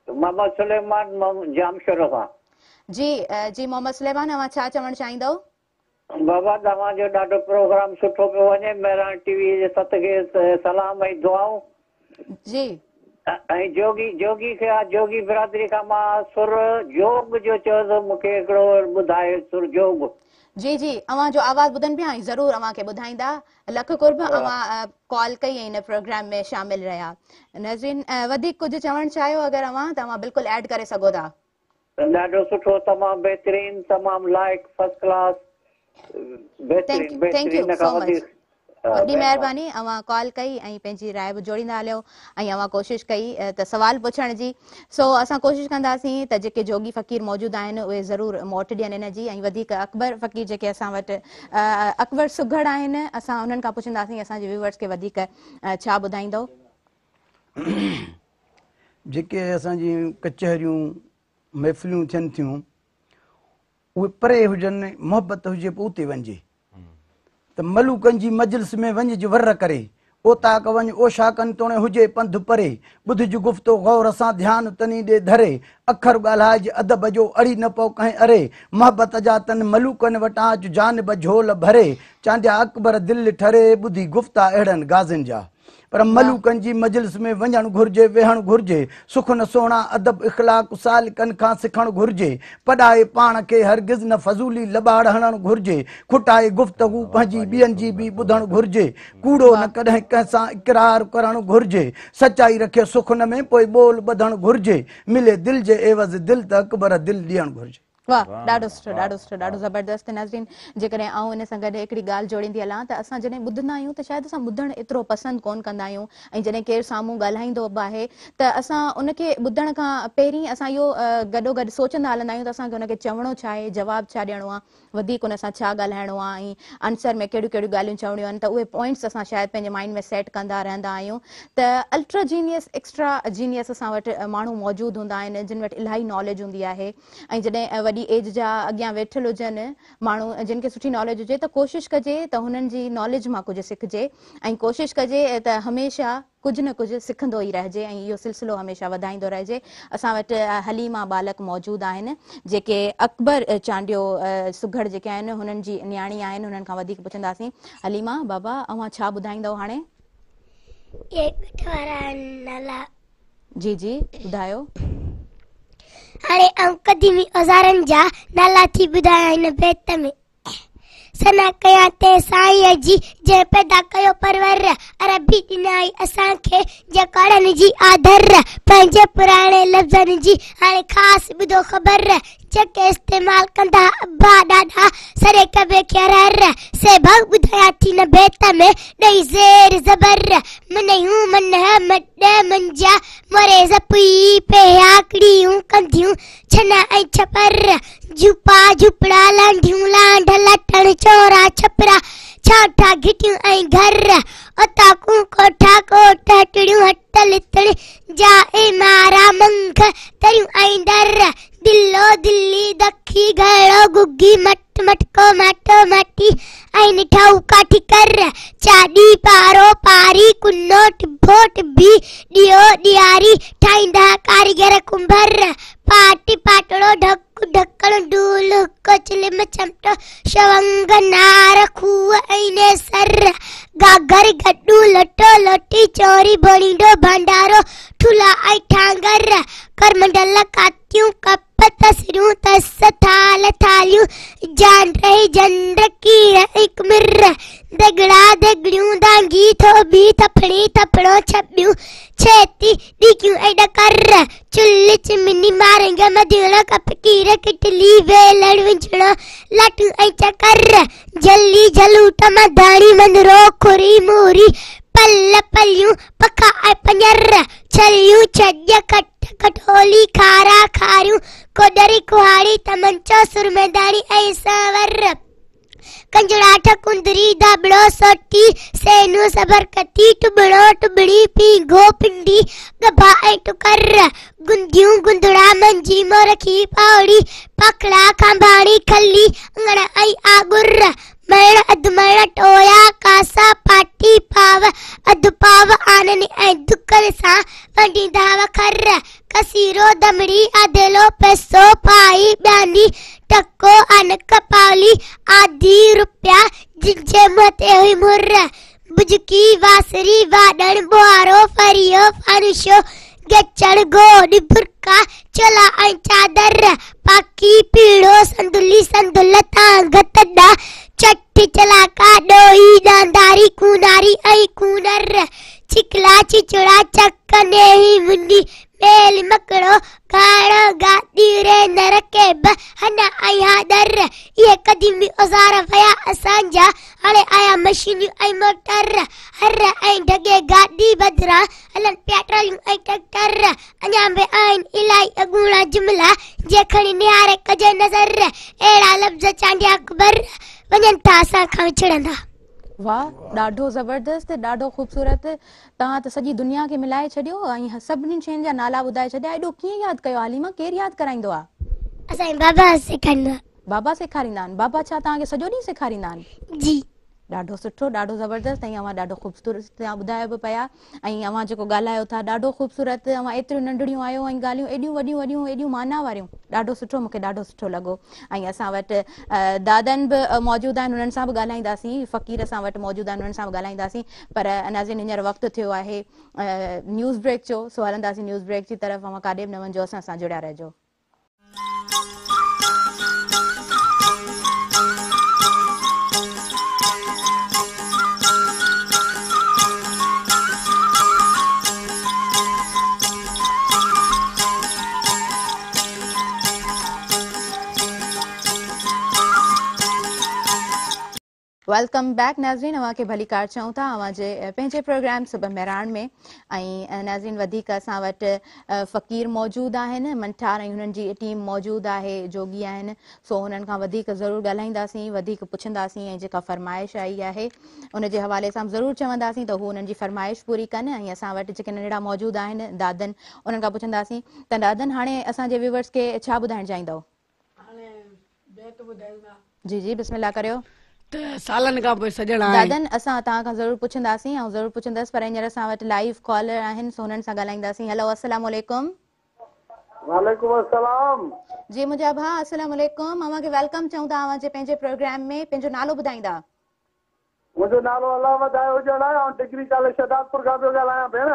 मोहम्मद सुलेमान जामशोर खां। जी जी मोहम्मद सुलेमान, अव्हां छा चवणु चाहींदव? बाबा तव्हांजो ॾाढो प्रोग्राम सुठो पियो वञे। मेहरान टीवी जे सदके सलाम ऐं दुआऊं। जी ऐं जोगी खे जोगी बिरादरी खां मां सुर जोग जो चयो त मूंखे हिकिड़ो ॿुधाए सुर जोग। जी जी, अव्हां जो आवाज़ ॿुधनि पिया ऐं ज़रूरु अव्हां खे ॿुधाईंदा। लख कुर्ब अव्हां कॉल कई ऐं हिन प्रोग्राम में शामिल रहिया। नाज़रीन वधीक कुझु चवणु चाहियो अगरि अव्हां त अव्हां बिल्कुलु ऐड करे सघो था। ॾाढो सुठो, तमामु बहितरीन, तमामु लाइक, फर्स्ट क्लास, बहितरीन खां वधीक। वॾी महिरबानी, अव्हां कॉल कई ऐं पंहिंजी राय बि जोड़ींदा हलियो ऐं अव्हां कोशिशि कई त सवाल पुछण जी। सो असां कोशिशि कंदासीं त जेके जोगी फ़क़ीर मौजूदु आहिनि उहे ज़रूरु मोट ॾियनि हिन जी, ऐं वधीक अकबर फ़क़ीर जेके असां वटि अकबर सुघड़ आहिनि असां उन्हनि खां पुछंदासीं असांजे व्यूवर्स खे वधीक छा ॿुधाईंदो। जेके असांजी कचहरियूं महफ़िलियूं थियनि थियूं उहे परे हुजनि, मोहबत हुजे पोइ उते वञिजे। त मलूकनि जी मजलिस में वञिजे वर करे, ओताक वञ ओशा कनि तोणे हुजे पंध परे, ॿुध जो गुफ़्तो गौर सां ध्यानु तनी ॾे धरे, अखर ॻाल्हाइजे अदब जो अड़ी न पओ कंहिं अरे, मोहबत जा तन मलूकनि वटां अच जानब झोल भरे, चांडिया अकबर दिलि ठरे ॿुधी गुफ़्ता अहिड़नि गाज़िन जा। पर मलूकनि जी मजलिस में वञणु घुरिजे, वेहणु घुरिजे, सुख न सोणा अदब इख़लाक़ सालिकनि खां सिखणु घुरिजे, पढ़ाए पाण खे हरगिज़ न फज़ूली लॿाड़ हणणु घुरिजे, खुटाए गुफ़्तगू पंहिंजी ॿियनि जी बि ॿुधणु घुरिजे, कूड़ो न कॾहिं कंहिंसां इक़रार करणु घुरिजे, सचाई रखे सुखन में पोइ ॿोल ॿधणु घुरिजे, मिले दिलि जे एवज़ दिलि त अकबर दिलि ॾियणु घुरिजे। वाह, ॾाढो सुठो, ॾाढो सुठो, ॾाढो ज़बरदस्त। नाज़रीन जेकॾहिं आऊं इन सां गॾु हिकिड़ी ॻाल्हि जोड़ींदी हलां त असां जॾहिं ॿुधंदा आहियूं त शायदि असां ॿुधणु एतिरो पसंदि कोन कंदा आहियूं, ऐं जॾहिं केरु साम्हूं ॻाल्हाईंदो बि आहे त असां उनखे ॿुधण खां पहिरीं असां इहो गॾोगॾु सोचंदा हलंदा आहियूं त असांखे उनखे चवणो छा आहे, जवाबु छा ॾियणो आहे, वधीक उन सां छा ॻाल्हाइणो आहे, ऐं आंसर में कहिड़ियूं कहिड़ियूं ॻाल्हियूं चवणियूं आहिनि, त उहे पॉइंट्स असां शायदि पंहिंजे माइंड में सेट कंदा रहंदा आहियूं। त अल्ट्रा जीनियस, एक्स्ट्रा जीनियस असां वटि माण्हू मौजूदु हूंदा आहिनि जिन वटि इलाही नॉलेज हूंदी आहे, ऐं जॾहिं वॾी एज जा अॻियां वेठल हुजनि माण्हू जिन खे सुठी नॉलेज हुजे त कोशिशि कजे त हुननि जी नॉलेज मां कुझु सिखिजे, ऐं कोशिशि कजे त हमेशह कुझु न कुझु सिखंदो ई रहिजे ऐं इहो सिलसिलो हमेशह वधाईंदो रहिजे। असां वटि हलीमा बालक मौजूदु आहिनि जेके अकबर चांडियो सुघड़ जेके आहिनि हुननि जी न्याणी आहिनि, हुननि खां वधीक पुछंदासीं। हलीमा बाबा, अव्हां छा ॿुधाईंदव हाणे? जी जी ॿुधायो। हाणे आऊं क़दीमी औज़ारनि जा नाला थी ॿुधायां हिन बैत में। सना कया ते साईं जी जे पैदा कयो परवर, अरबी ॾिनाई असांखे जे कड़नि जी आदर, पंहिंजे पुराणे लफ़्ज़नि जी हाणे ख़ासि ॿुधो ख़बर, जेके इस्तेमाल कंदा अब्बा ॾाढा सरे कबे खे हर, से भाग ॿुधाया थी न बैत में ॾेई ज़ेर ज़बर, मन हूं मन मड मंजा मोरे ज़पी पे आकड़ियूं कंदियूं छना ऐं छपर, झुपा झुपड़ा लांढियूं लांढ लटण चोरा छपरा, छाठा घिटियूं ऐं घर, ओताकूं कोठा कोठ टिड़ियूं हट दलितण जाए मारा मंख तरियूं आईंदर दिल्लो दिल्ली दखी घड़ो गुग्गी मट मटको माटो माटी आई निठाऊ काठी कर चाडी पारो पारी कुन्नो टिब्बो टिब्बी दियो दियारी ठाईंदा कारीगर कुंभर पाटी पाटड़ो ढक ढक्कण डूल कचलिम चमटो शवंग नार खूह ऐने सर गागर गड्डू लटो लटी चोरी बणीडो भंडारो ठुला आई ठांगर करमंडल कातियूं कप तसरियूं तस थाल थालियूं जान रही जंड कीर एक मिर्र दगड़ा दगड़ियूं दांगी थोबी थपड़ी थपड़ो छबियूं छेती दिक्यूं एडा कर चुल्ली चिमनी मारेंगे मदीना कप कीर किटली वेलड़ विंचड़ो लटू ऐ चकर जल्ली जलूट मदानी मंदरो खुरी मूरी पल्ल पल्लियूं पका ऐ पंजर छलियूं छज कट कटोली खारा खारियूं कोडरी कुहाड़ी तमंचो सुरमेदानी ऐ सावर कंजड़ा ठकुंदरी दाबड़ो सोटी सेनु सबरकती टुबड़ो टुबड़ी पींघो पिंडी गभा ऐ टुकर गुंदियूं गुंदड़ा मंजी मोरखी पावड़ी पकड़ा खंभाड़ी खल्ली अंगड़ ऐ आगुर मण अधमण टोया कासा पाटी पाव अधु पाव आननी ऐ दुकर सा वडी दाव खर कसीरो दमड़ी अधेलो पैसो पाई ब्यानी टक्को अनक पावली आधी रुपया जिंजे मते हुई मुर्र बुजकी वासरी वाडण बुआरो फरियो फानुशो गचड़ गोड बुरका चला ऐ चादर पाकी पीड़ो संदुली संदुलता गतडा चट्टी चलाका डोई दांदारी कुनारी ऐ कुनर चिकला चिचड़ा चक्कने ही मुंडी मेल मकड़ो गाड़ो गादी रे नरके हना आई हादर ये कदीमी औजार फया असांजा हले आया मशीन आई मोटर हर आई ढगे गादी बदरा हलन पेट्रोल आई ट्रैक्टर अञा बे आइन इलाई अगुणा जुमला जे खणी निहारे कजे नजर एड़ा लफ्ज चांडिया अकबर वञन था असां खां विछड़ंदा। वाह, ॾाढो ज़बरदस्त, ॾाढो ख़ूबसूरत। तव्हां त सॼी दुनिया खे मिलाए छॾियो ऐं सभिनी शयुनि जा नाला ॿुधाए छॾिया। एॾो कीअं यादि कयो हालिमा? केरु यादि कराईंदो आहे? असांजे बाबा सेखारींदो आहे। बाबा सेखारींदा आहिनि? बाबा छा तव्हांखे सॼो ॾींहुं सेखारींदा आहिनि? जी। ॾाढो सुठो, ॾाढो ज़बरदस्त। ऐं अवां ॾाढो ख़ूबसूरत तव्हां ॿुधायो बि पिया ऐं अवां जेको ॻाल्हायो था ॾाढो ख़ूबसूरत। अवां एतिरियूं नंढड़ियूं आहियो ऐं ॻाल्हियूं एॾियूं वॾियूं वॾियूं एॾियूं माना वारियूं। ॾाढो सुठो, मूंखे ॾाढो सुठो लॻो। ऐं असां वटि दादन बि मौजूदु आहिनि, उन्हनि सां बि ॻाल्हाईंदासीं। फ़क़ीर असां वटि मौजूदु आहिनि, उन्हनि सां बि ॻाल्हाईंदासीं। पर नाज़रीन, हींअर वक़्तु थियो आहे न्यूज़ ब्रेक जो। सो हलंदासीं न्यूज़ ब्रेक जी तरफ़। अवां काॾे बि न वञिजो, असां सां जुड़िया रहिजो। वेलकम बैक नाज़रीन, अवां खे भली कार चऊं था अवां जे पंहिंजे प्रोग्राम सुबह मेहरान में। ऐं नाज़रीन, वधीक असां वटि फ़क़ीर मौजूदु आहिनि, मंठार ऐं हुननि जी टीम मौजूदु आहे, जोगी आहिनि। सो हुननि खां वधीक ज़रूरु ॻाल्हाईंदासीं, वधीक पुछंदासीं ऐं जेका फरमाइश आई आहे उन जे हवाले सां ज़रूरु चवंदासीं त हू हुननि जी फरमाइश पूरी कनि। ऐं असां वटि जेके नंढड़ा मौजूदु आहिनि दादन, उन्हनि खां पुछंदासीं त दादन, हाणे असांजे व्यूवर्स खे छा ॿुधाइणु चाहींदव? जी जी, बिस्मिल्लाह करियो। सालन खां पोइ सजण दादन, असां तव्हां खां ज़रूरु पुछंदासीं ऐं ज़रूरु पुछंदसि, पर हींअर असां वटि लाइव कॉलर आहिनि, सो हुननि सां ॻाल्हाईंदासीं। हेलो, अस्सलाम वालेकुम। वालेकुम अस्सलाम। जी मुंहिंजा भाउ, अस्सलाम वालेकुम। अवां खे वेलकम चऊं था अवां जे पंहिंजे प्रोग्राम में। पंहिंजो नालो ॿुधाईंदा? मुंहिंजो नालो अलामत आहे हुजण आहे ऐं डिग्री कॉलेज शहदादपुर खां पियो ॻाल्हायां भेण।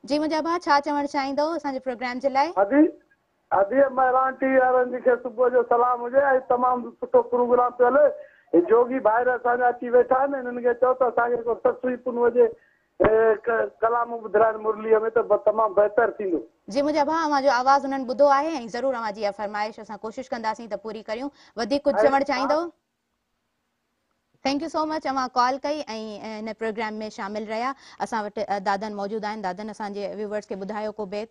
जी मुंहिंजा भाउ, छा चवणु चाहींदव असांजे प्रोग्राम जे लाइ? अदी महिरान टीवी वारनि खे सुबुह जो सलाम हुजे ऐं तमामु सुठो प्रोग्राम पियो हले। जोगी भाइर असांजा अची वेठा आहिनि, हिननि खे चओ त असांखे को सत्संग पुन हुजे कलाम ॿुधाइण मुरलीअ में, त तमामु बहितर थींदो। जी मुंहिंजा भाउ, अवां जो आवाज़ उन्हनि ॿुधो आहे ऐं ज़रूरु अवां जी इहा फरमाइश असां कोशिशि कंदासीं त पूरी करियूं। वधीक कुझु चवणु चाहींदव? थैंक यू सो मच, अवां कॉल कई ऐं हिन प्रोग्राम में शामिल रहिया। असां वटि दादन मौजूदु आहिनि। दादन, असांजे व्यूवर्स खे ॿुधायो को बेत।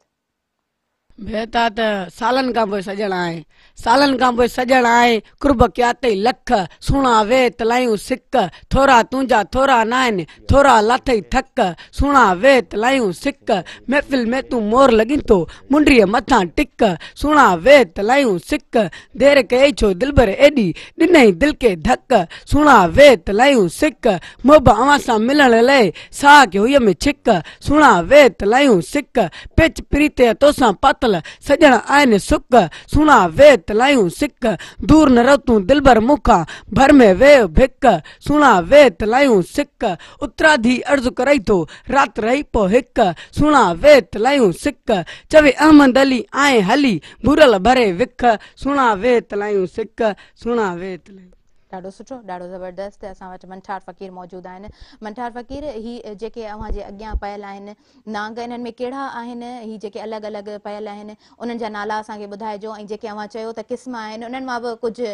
बेता त सालन खां पोइ सजण आहे, सालन खां पोइ सजण आहे। कुर्ब कया अथई लख, सुणा वे तलायूं सिक, थोरा तुंहिंजा थोरा न आहिनि, थोरा लाथई थक, सुणा वे तलायूं सिक। महफ़िल में तूं मोर लॻी थो, मुंडीअ मथां टिक, सुणा वे तलायूं सिक। देर कई छो दिलबर एॾी, ॾिनई दिल के धक, सुणा वे तलायूं सिक। मोब अवां सां मिलण लाइ साह के हुई में छिक, सुणा वे तलायूं सिक। पिच प्रीते तोसां पातल सजण आहिनि सुक, सुणा वे तलायूं सिक। दूर न रह तूं दिलबर मुखां, भर में वे भिक, सुणा वे तलायूं सिक। उतराधी अर्ज़ु करई थो, रात रही पो हिक, सुणा वे तलायूं सिक। चवे अहमद अली आए हली, बुरल भरे विख, सुणा वे तलायूं सिक, सुणा वे तलायूं। ॾाढो सुठो, ॾाढो ज़बरदस्त। असां वटि मंठार फ़क़ीर मौजूदु आहिनि। मंठार फ़क़ीर, ही जेके अव्हां जे अॻियां पयल आहिनि नांग, इन्हनि में कहिड़ा आहिनि? ही जेके अलॻि अलॻि पयल आहिनि उन्हनि जा नाला असांखे ॿुधाइजो, ऐं जेके अव्हां चयो त क़िस्म आहिनि उन्हनि मां बि कुझु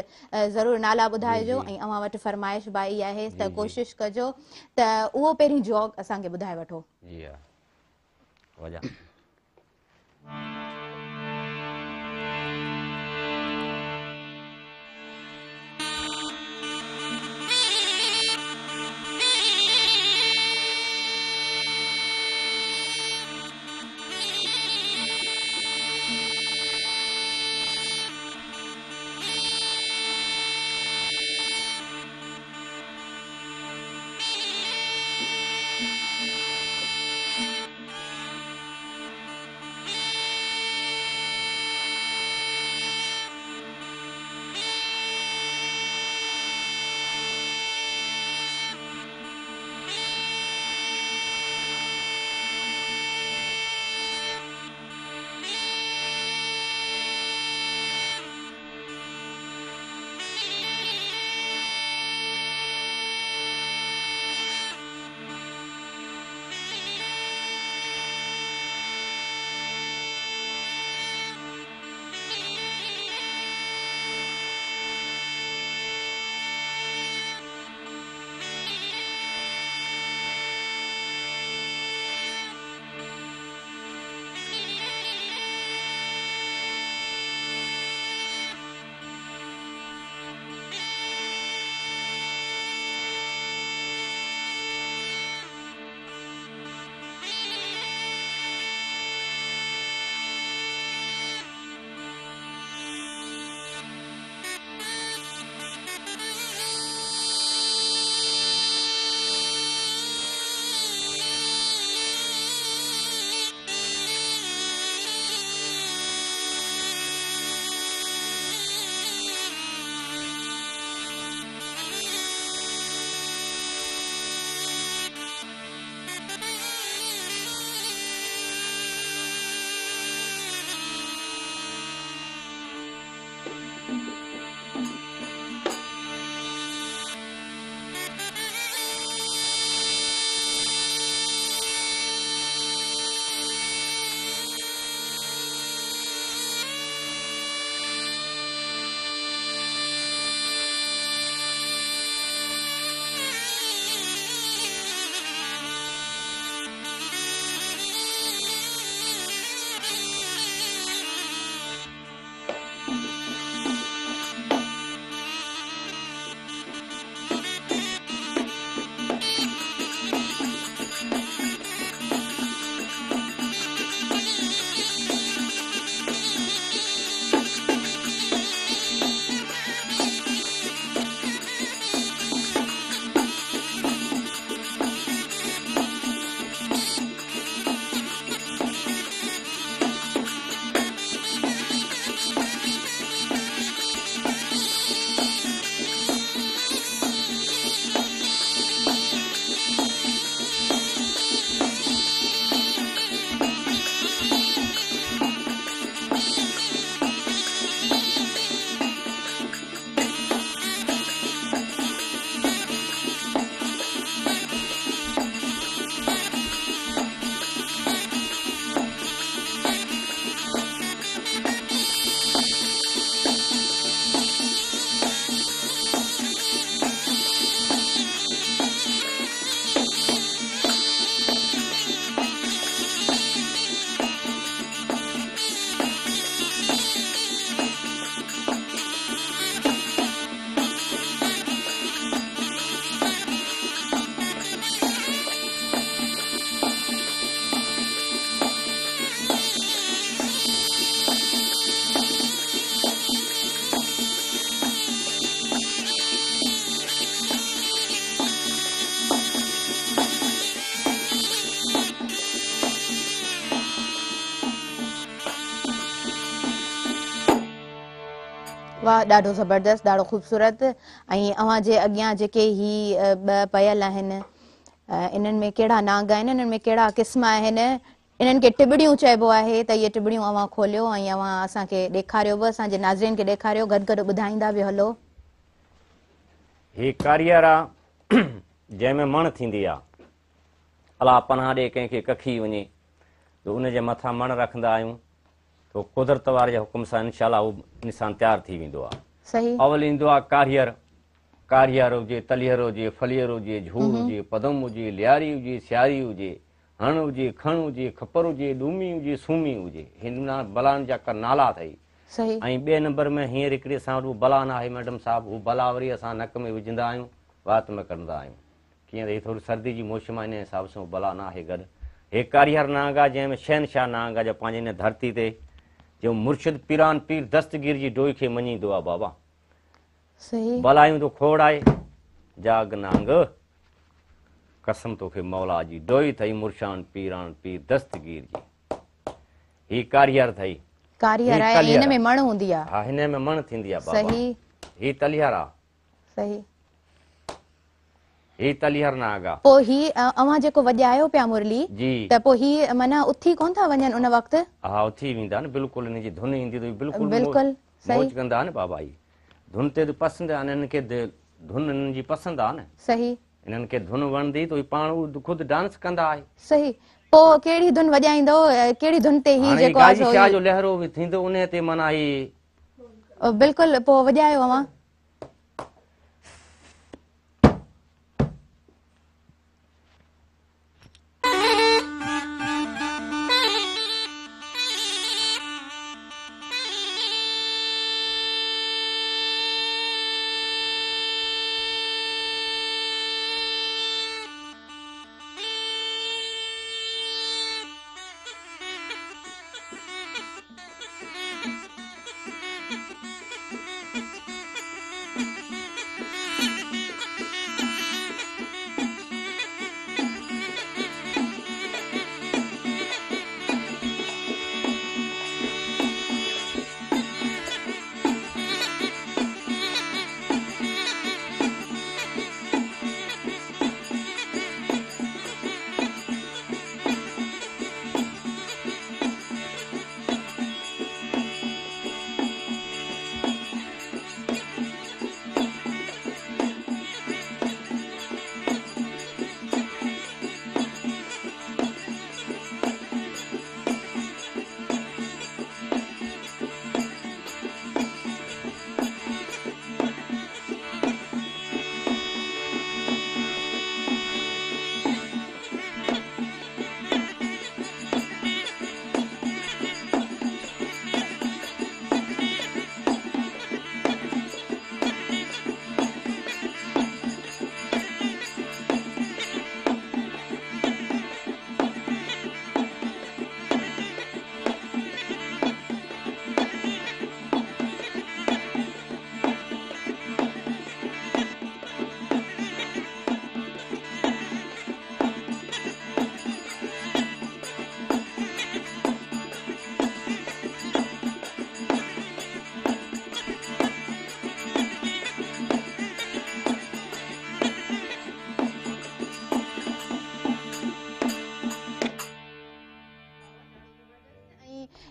ज़रूरु नाला ॿुधाइजो। ऐं अव्हां वटि फरमाइश बि आई आहे त कोशिशि कजो त उहो पहिरीं जॉग असांखे ॿुधाए वठो। वाह, ॾाढो ज़बरदस्त, ॾाढो ख़ूबसूरत। ऐं अव्हां जे अॻियां जेके ही ॿ पयल आहिनि, इन्हनि में कहिड़ा नांग आहिनि, इन्हनि में कहिड़ा क़िस्म आहिनि? इन्हनि खे टिबड़ियूं चइबो आहे, त इहे टिबड़ियूं अव्हां खोलियो ऐं अव्हां असांखे ॾेखारियो बि, असांजे नाज़रीन खे ॾेखारियो, गॾु गॾु ॿुधाईंदा बि हलो। ही कारियर आहे जंहिंमें मण थींदी आहे। अलाह पनाह ॾे कंहिंखे कखी वञे त उनजे मथां मण रखंदा आहियूं, तो कुदरत वारे जे हुकुम सां इंशाअल्लाह उहो इंसानु तयारु थी वेंदो आहे। सही। अवल ईंदो आहे कारियर, कारियर हुजे, तलियर हुजे, फलियर हुजे, झूर हुजे, पदम हुजे, लियारी हुजे, सियारी हुजे, हण हुजे, खण हुजे, खपर हुजे, डूमी हुजे, सूमी हुजे, हिन बलान जा का नाला अथई। सही। ऐं ॿिए नंबर में हींअर हिकिड़े असां वटि बलान आहे मैडम साहिबु, हू बला वरी असां नक में विझंदा आहियूं, वात में कंदा आहियूं। कीअं त हीअ थोरी सर्दी जी मौसम आहे, इन हिसाब सां बलान आहे गॾु। हे कारियर नांग आहे जंहिंमें शहनशाह नांग आहे, जो पंहिंजे हिन धरती ते जो मुर्शिद पीरान पीर दस्तगीर जी डोई खे मञींदो आहे। बाबा सही। बलायूं तो खोड़ाए जाग नांग, कसम तोखे मौला जी डोई अथई मुर्शान पीरान पीर दस्तगीर जी। ही कारियर अथई, कारियर आहे, हिन में मण हूंदी आहे। हा, हिन में मण थींदी आहे। सही। ही तलियर आहे। सही। ही तलियर नांग आहे। पोइ ही अव्हां जेको वॼायो पिया मुरली जी, त पोइ ही माना उथी कोन था वञनि उन वक़्तु? हा, उथी वेंदा न, बिल्कुलु हिन जी धुन ईंदी त बिल्कुलु बिल्कुलु मौज कंदा न बाबा। ही धुन ते त पसंदि आहे, हिननि खे धुन हिननि जी पसंदि आहे न। सही। हिननि खे धुन वणंदी त पाण ख़ुदि डांस कंदा आहे। सही। पोइ कहिड़ी धुन वॼाईंदो, कहिड़ी धुन ते ही जेको गाजी शाह जो लहरो बि थींदो उन ते, माना ही बिल्कुलु। पोइ वॼायो अव्हां।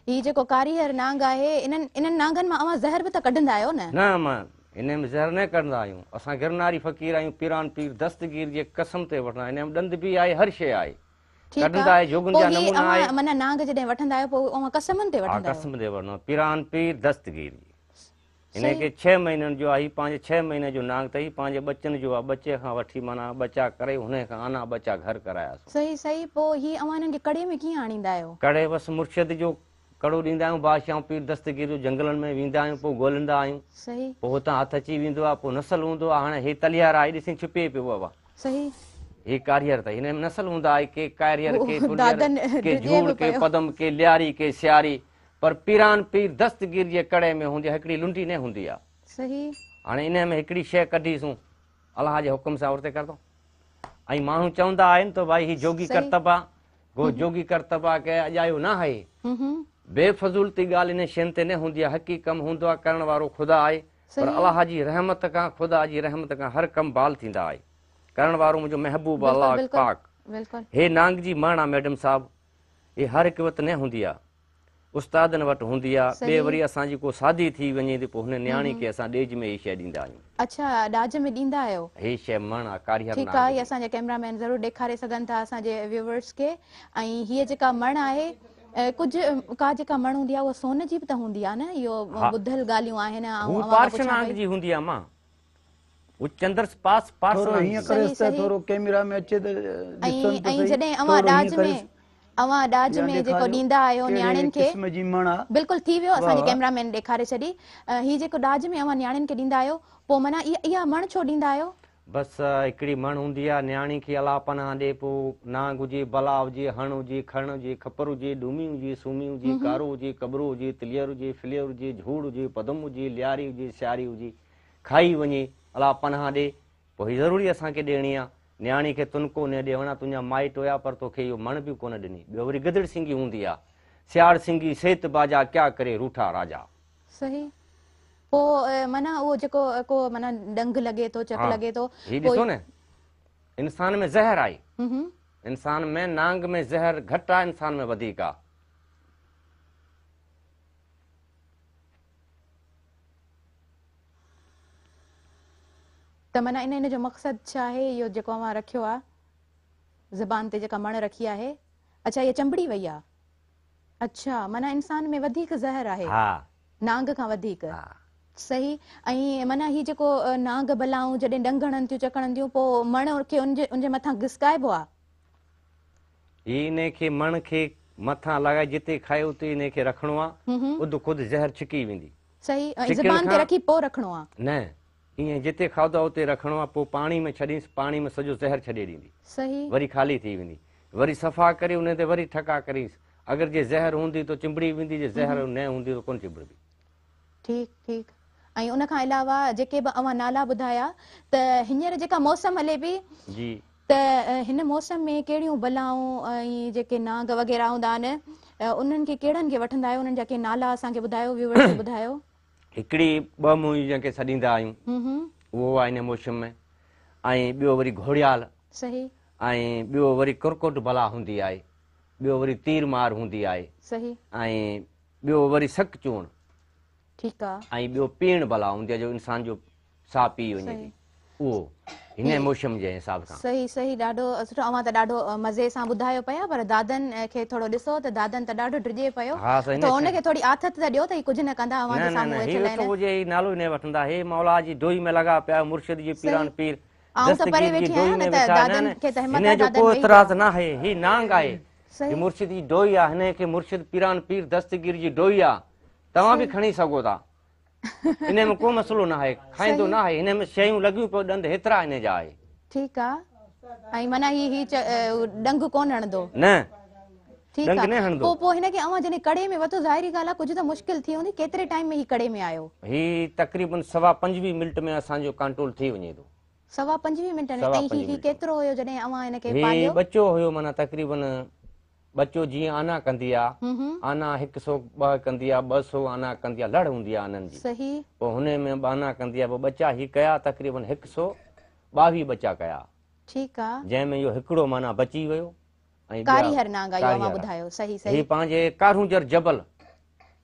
ही जेको कारियर नांग आहे, इन्हनि नांगनि मां अव्हां ज़हर बि त कढंदा आहियो न? न, मां इन में ज़हर न कढंदा आहियूं। असां गिरनारी फ़क़ीर आहियूं, पीरान पीर दस्तगीर जे कसम ते वठंदा आहियूं। इन में ॾंद बि आहे, हर शइ आहे। कढंदा आहे, जोगुनि जा नमूना आहे। माना नांग जॾहिं वठंदा आहियो पोइ अव्हां कसमनि ते वठंदा आहियो? कसम ते वठंदा, पीरान पीर दस्तगीर जी। हिनखे 6 महीननि जो आहे, पंहिंजे 6 महीने जो नांग अथई, पंहिंजे बचनि जो आहे। बचे खां वठी माना बचा करे हुन खां आना बचा घर करायासीं। सही। सही। पोइ ही अव्हां हिननि खे कड़े में कीअं आणींदा आहियो? कड़े बसि मुर्शिद जो कड़ो ॾींदा आहियूं, बादशाह पीर दस्तगीर जो जंगलनि में वेंदा आहियूं, पोइ ॻोल्हींदा आहियूं। सही। पोइ हुतां हथु अची वेंदो आहे, पोइ नसल हूंदो आहे। हाणे हे तलियार आहे, ॾिसी छिपे पियो बाबा। सही। हे कारियर अथई, हिन में नसल हूंदा आहे, के कारियर, के झूड़, के पदम, के लियारी, के सियारी, पर पीरान पीर दस्तगीर जे कड़े में हूंदी आहे, हिकिड़ी लुंडी न हूंदी आहे। सही। हाणे इन में हिकिड़ी शइ कढीसूं, अलाह जे हुकुम सां उते करदो। ऐं माण्हू चवंदा आहिनि त भाई ही जोगी करतब आहे, जोगी करतब आहे, के अॼायो न आहे। बेफज़ूल ती ॻाल्हि इन शयुनि ते न हूंदी आहे। हक़ी कमु हूंदो आहे, करण वारो ख़ुदा आहे, पर अलाह जी रहमत खां, ख़ुदा जी रहमत खां हर कमु बाल थींदा आहे। करण वारो मुंहिंजो महबूब अलाह पाक। हे नांग जी मण आहे मैडम साहब, हे हर हिकु वटि न हूंदी आहे, उस्तादनि वटि हूंदी आहे। ॿिए वरी असांजी को शादी थी वञे त पोइ हुन न्याणी खे असां ॾेज में हीअ शइ ॾींदा आहियूं। अच्छा, ॾाज में ॾींदा आहियो? हे शइ मण आहे, कारियर। ठीकु आहे, हीअ असांजा कैमरामैन ज़रूरु ॾेखारे सघनि था असांजे व्यूवर्स खे। ऐं हीअ जेका मण आहे, कुझु का जेका मण हूंदी आहे उहा सोन जी बि त हूंदी आहे न? इहो ॿुधल ॻाल्हियूं आहिनि। हू पार्शनांग जी हूंदी आहे मां, वो चंद्र पास पार्शनांग। हीअं करे त थोरो कैमरा में अचे त ॾिसनि त ऐं जॾहिं अवां ॾाज में जेको ॾींदा आहियो न्याणियुनि खे, बिल्कुलु थी वियो, असांजे कैमरामैन ॾेखारे छॾी। हीअ जेको ॾाज में अवां न्याणियुनि खे ॾींदा आहियो, पोइ माना इहा मण छो ॾींदा आहियो? बसि हिकिड़ी मण हूंदी आहे, न्याणी खे अलाह पनाह ॾे, पोइ नांग हुजे, बला हुजे, हण हुजे, खण हुजे, खपर हुजे, डूमी हुजे, सूमी हुजे, कारो हुजे, कबरो हुजे, तिलियर हुजे, फिलियर हुजे, झूड़ हुजे, पदम हुजे, लियारी हुजे, सियारी हुजे, खाई वञे, अलाह पनाह ॾे, पोइ हीअ ज़रूरी असांखे ॾियणी आहे। न्याणी खे तुनको न ॾियणा, तुंहिंजा माइट हुया पर तोखे इहो मण बि कोन ॾिनी। ॿियो वरी गिदड़ सिंगी हूंदी आहे, सियाड़ सिंगी सेत बाजा क्या करे रूठा राजा। सही। पोइ माना उहो जेको को माना डंग लॻे थो, चक लॻे थो, हीअ ॾिसो न, इंसान में ज़हर आहे, इंसान में नांग में ज़हर घटि आहे, इंसान में वधीक आहे। त माना इन जो मक़सदु छा आहे? इहो जेको अवां रखियो आहे ज़बान ते, जेका मण रखी आहे, अच्छा इहा चंबड़ी वई आहे? अच्छा, माना इंसान में वधीक ज़हर आहे नांग खां वधीक। सही। ऐं माना हीअ जेको नांग बलाऊं जॾहिं डंग हणनि थियूं, चक हणनि थियूं, पोइ मण खे उनजे मथां घिसकाइबो आहे? हीअ इन खे मण खे मथां लॻाए जिते खाए उते इन खे रखिणो आहे, उद खुद ज़हर छिकी वेंदी। सही। ऐं ज़बान ते रखी पोइ रखिणो आहे? न, ईअं जिते खाधो उते रखिणो आहे, पोइ पाणी में छॾीसि, पाणी में सॼो ज़हर छॾे ॾींदी। सही। वरी ख़ाली थी वेंदी, वरी सफ़ा करे उन ते वरी ठका करीसि। अगरि जे ज़हर हूंदी त चिंबड़ी वेंदी, जे ज़हर न हूंदी त कोन चिंबड़दी। ठीकु ठीकु। ऐं उन खां अलावा जेके बि अवां नाला ॿुधाया, त हींअर जेका मौसम हले पई जी, त हिन मौसम में कहिड़ियूं बलाऊं ऐं जेके नांग वग़ैरह हूंदा आहिनि, उन्हनि खे कहिड़नि खे वठंदा आहियो? उन्हनि जा के नाला असांखे ॿुधायो, व्यूअर्स खे ॿुधायो। हिकिड़ी 2 मुंहिं जंहिंखे छॾींदा आहियूं, उहो आहे हिन मौसम में। ऐं ॿियो वरी घोड़ियाल। सही। ऐं ॿियो वरी कुरकुट बला हूंदी आहे, ॿियो वरी तीर मार हूंदी आहे। सही। ऐं ॿियो वरी सक चूण। ठीकु आहे। ऐं ॿियो पीअण बला हूंदी आहे, जो इंसान जो साह पी वञे, उहो हिन मौसम जे हिसाब सां। सही सही, ॾाढो सुठो। अवां त ॾाढो मज़े सां ॿुधायो पिया, पर दादनि खे थोरो ॾिसो त दादनि त ॾाढो ड्रिजे पियो, त हुनखे थोरी आथत त ॾियो त कुझु न कंदा अवां जे साम्हूं वेठल आहिनि। नालो ई न वठंदा, हे मौला जी डोई में लॻा पिया, मुर्शिद जी पीरान पीर दस्तगीर जी डोई में वेठा आहिनि। हिन जो को इतराज़ न आहे, ही नांग आहे, ही मुर्शिद जी डोई आहे, हिन खे मुर्शिद पीरान पीर दस्तगीर जी डोई आहे। तव्हां बि खणी सघो था, इन में को मसलो न आहे, खाईंदो न आहे, हिन में शयूं लॻियूं पियो, ॾंद हेतिरा हिन जा आहे। ठीकु आहे। ऐं माना ही डंग कोन हणंदो? न, डंग न हणंदो। पोइ हिनखे अवां जॾहिं कड़े में वठो, ज़ाहिरी ॻाल्हि आहे कुझु त मुश्किल थी हूंदी, केतिरे टाइम में ही कड़े में आयो? ही तक़रीबन 25 मिंट में असांजो कंट्रोल थी वञे थो। 25 मिंट में? ऐं ही केतिरो हुयो जॾहिं अवां हिनखे पालियो? बच्चो हुयो, माना तक़रीबन बच्चो जीअं आना कंदी आहे, आना 102 कंदी आहे, 200 आना कंदी आहे, लड़ हूंदी आहे आननि जी। सही। पोइ हुन में आना कंदी आहे, पोइ बच्चा ही कया तक़रीबन 122 बच्चा कया। ठीकु आहे। जंहिंमें इहो हिकिड़ो माना बची वियो। ऐं कारीहर नांग आहे, अवां ॿुधायो। सही सही। ही पंहिंजे कारूंजर जबल।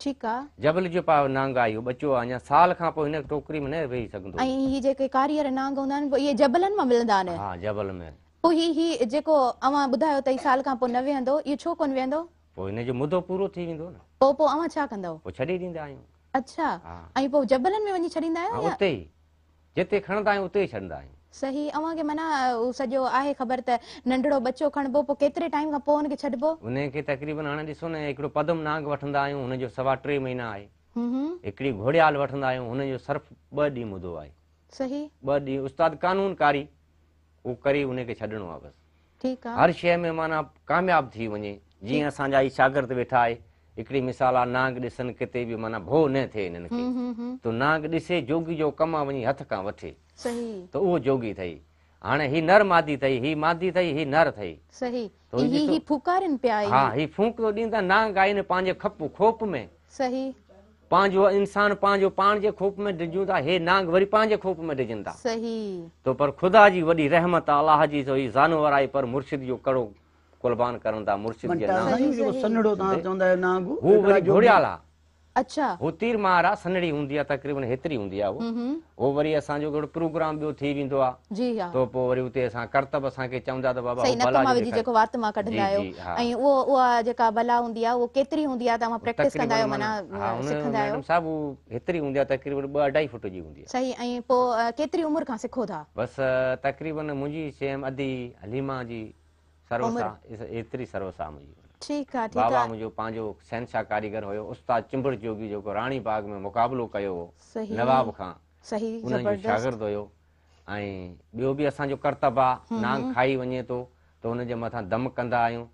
ठीकु आहे। जबल जो पाव नांग आहे, इहो बच्चो आहे, अञा साल खां पोइ हिन टोकरी में न वेही सघंदो। ऐं ही जेके कारीहर नांग हूंदा आहिनि, इहे जबलनि मां मिलंदा आहिनि? हा, जबल में। पोइ ही जेको अवां ॿुधायो त साल खां पोइ न वेहंदो, इहो छो कोन वेहंदो? पोइ हिन जो मुदो पूरो थी वेंदो न। पोइ अवां छा कंदव? पोइ छॾे ॾींदा आहियूं। अच्छा। ऐं पोइ जबलनि में वञी छॾींदा आहियो? उते ई, जिते खणंदा आहियूं उते ई छॾंदा आहियूं। सही। अवां खे माना सॼो आहे ख़बर त नंढड़ो बच्चो खणबो, पोइ केतिरे टाइम खां पोइ हुनखे छॾिबो? हुनखे तक़रीबन हाणे ॾिसो न, हिकिड़ो पदम नांग वठंदा आहियूं, हुनजो 3.25 महीना आहे। हिकिड़ी घोड़ियाल वठंदा आहियूं, हुनजो सिर्फ़ 2 ॾींहं मुदो आहे। सही। 2 ॾींहं उस्ताद कानूनकारी उहो करे हुनखे छॾिणो आहे बसि। ठीकु आहे। हर शइ में माना कामयाब थी वञे। जीअं असांजा ही शागिर्द वेठा आहे, हिकिड़ी मिसाल आहे, नांग ॾिसनि किते बि माना भो न थिए हिननि खे, तो नांग ॾिसे जोगी जो कमु वञी हथ खां वठे, सही, त उहो जोगी अथई। हाणे ही नर मादी अथई, ही मादी अथई, ही नर अथई। सही तो ही फुकारन पिया हाँ, ही फूंक तो ॾींदा नांग आहिनि पंहिंजे खोप में। सही पंहिंजो इंसान पंहिंजो पाण जे खोप में डिॼूं था, हे नांग वरी पंहिंजे खोप में डिॼनि था। सही तो पर ख़ुदा जी वॾी रहमत अलाह जी तो ही जानवर आई, पर मुर्शिद जो कड़ो कुर्बान करनि था। मुर्शिद जे नाम सनड़ो तव्हां चवंदा आहियो नांग, हू वरी घोड़ियाल आहे, अच्छा वो तीर मार आहे, सनड़ी हूंदी आहे तक़रीबन हेतिरी हूंदी आहे वो वरी असांजो हिकिड़ो प्रोग्राम ॿियो थी वेंदो आहे। जी हा तो पोइ वरी उते असां करतब असांखे चवंदा त बाबा सही नक मां विझी जेको वात मां कढंदा आहियो ऐं उहा जेका बला हूंदी आहे वो केतिरी हूंदी आहे तव्हां प्रैक्टिस कंदा आहियो माना सिखंदा आहियो? मैडम साहब वो हेतिरी हूंदी आहे तक़रीबन 2-2.5 फुट जी हूंदी आहे। सही ऐं पोइ केतिरी उमिरि खां सिखो था? बस तक़रीबन मुंहिंजी सेम अधी हलीमा जी सर्वस आहे, एतिरी सर्वस आहे मुंहिंजी। ठीकु आहे, ठीकु बाबा आहे। मुंहिंजो पंहिंजो शहनशाह कारीगर हुयो, उस्ताद चिंबड़ जोगी, जेको राणी बाग में मुक़ाबलो कयो हो नवाब खां, सही उन्हनि जो शागिर्द हुयो। ऐं ॿियो बि असांजो करतब आहे, नांग खाई वञे थो त हुनजे मथां दम कंदा आहियूं।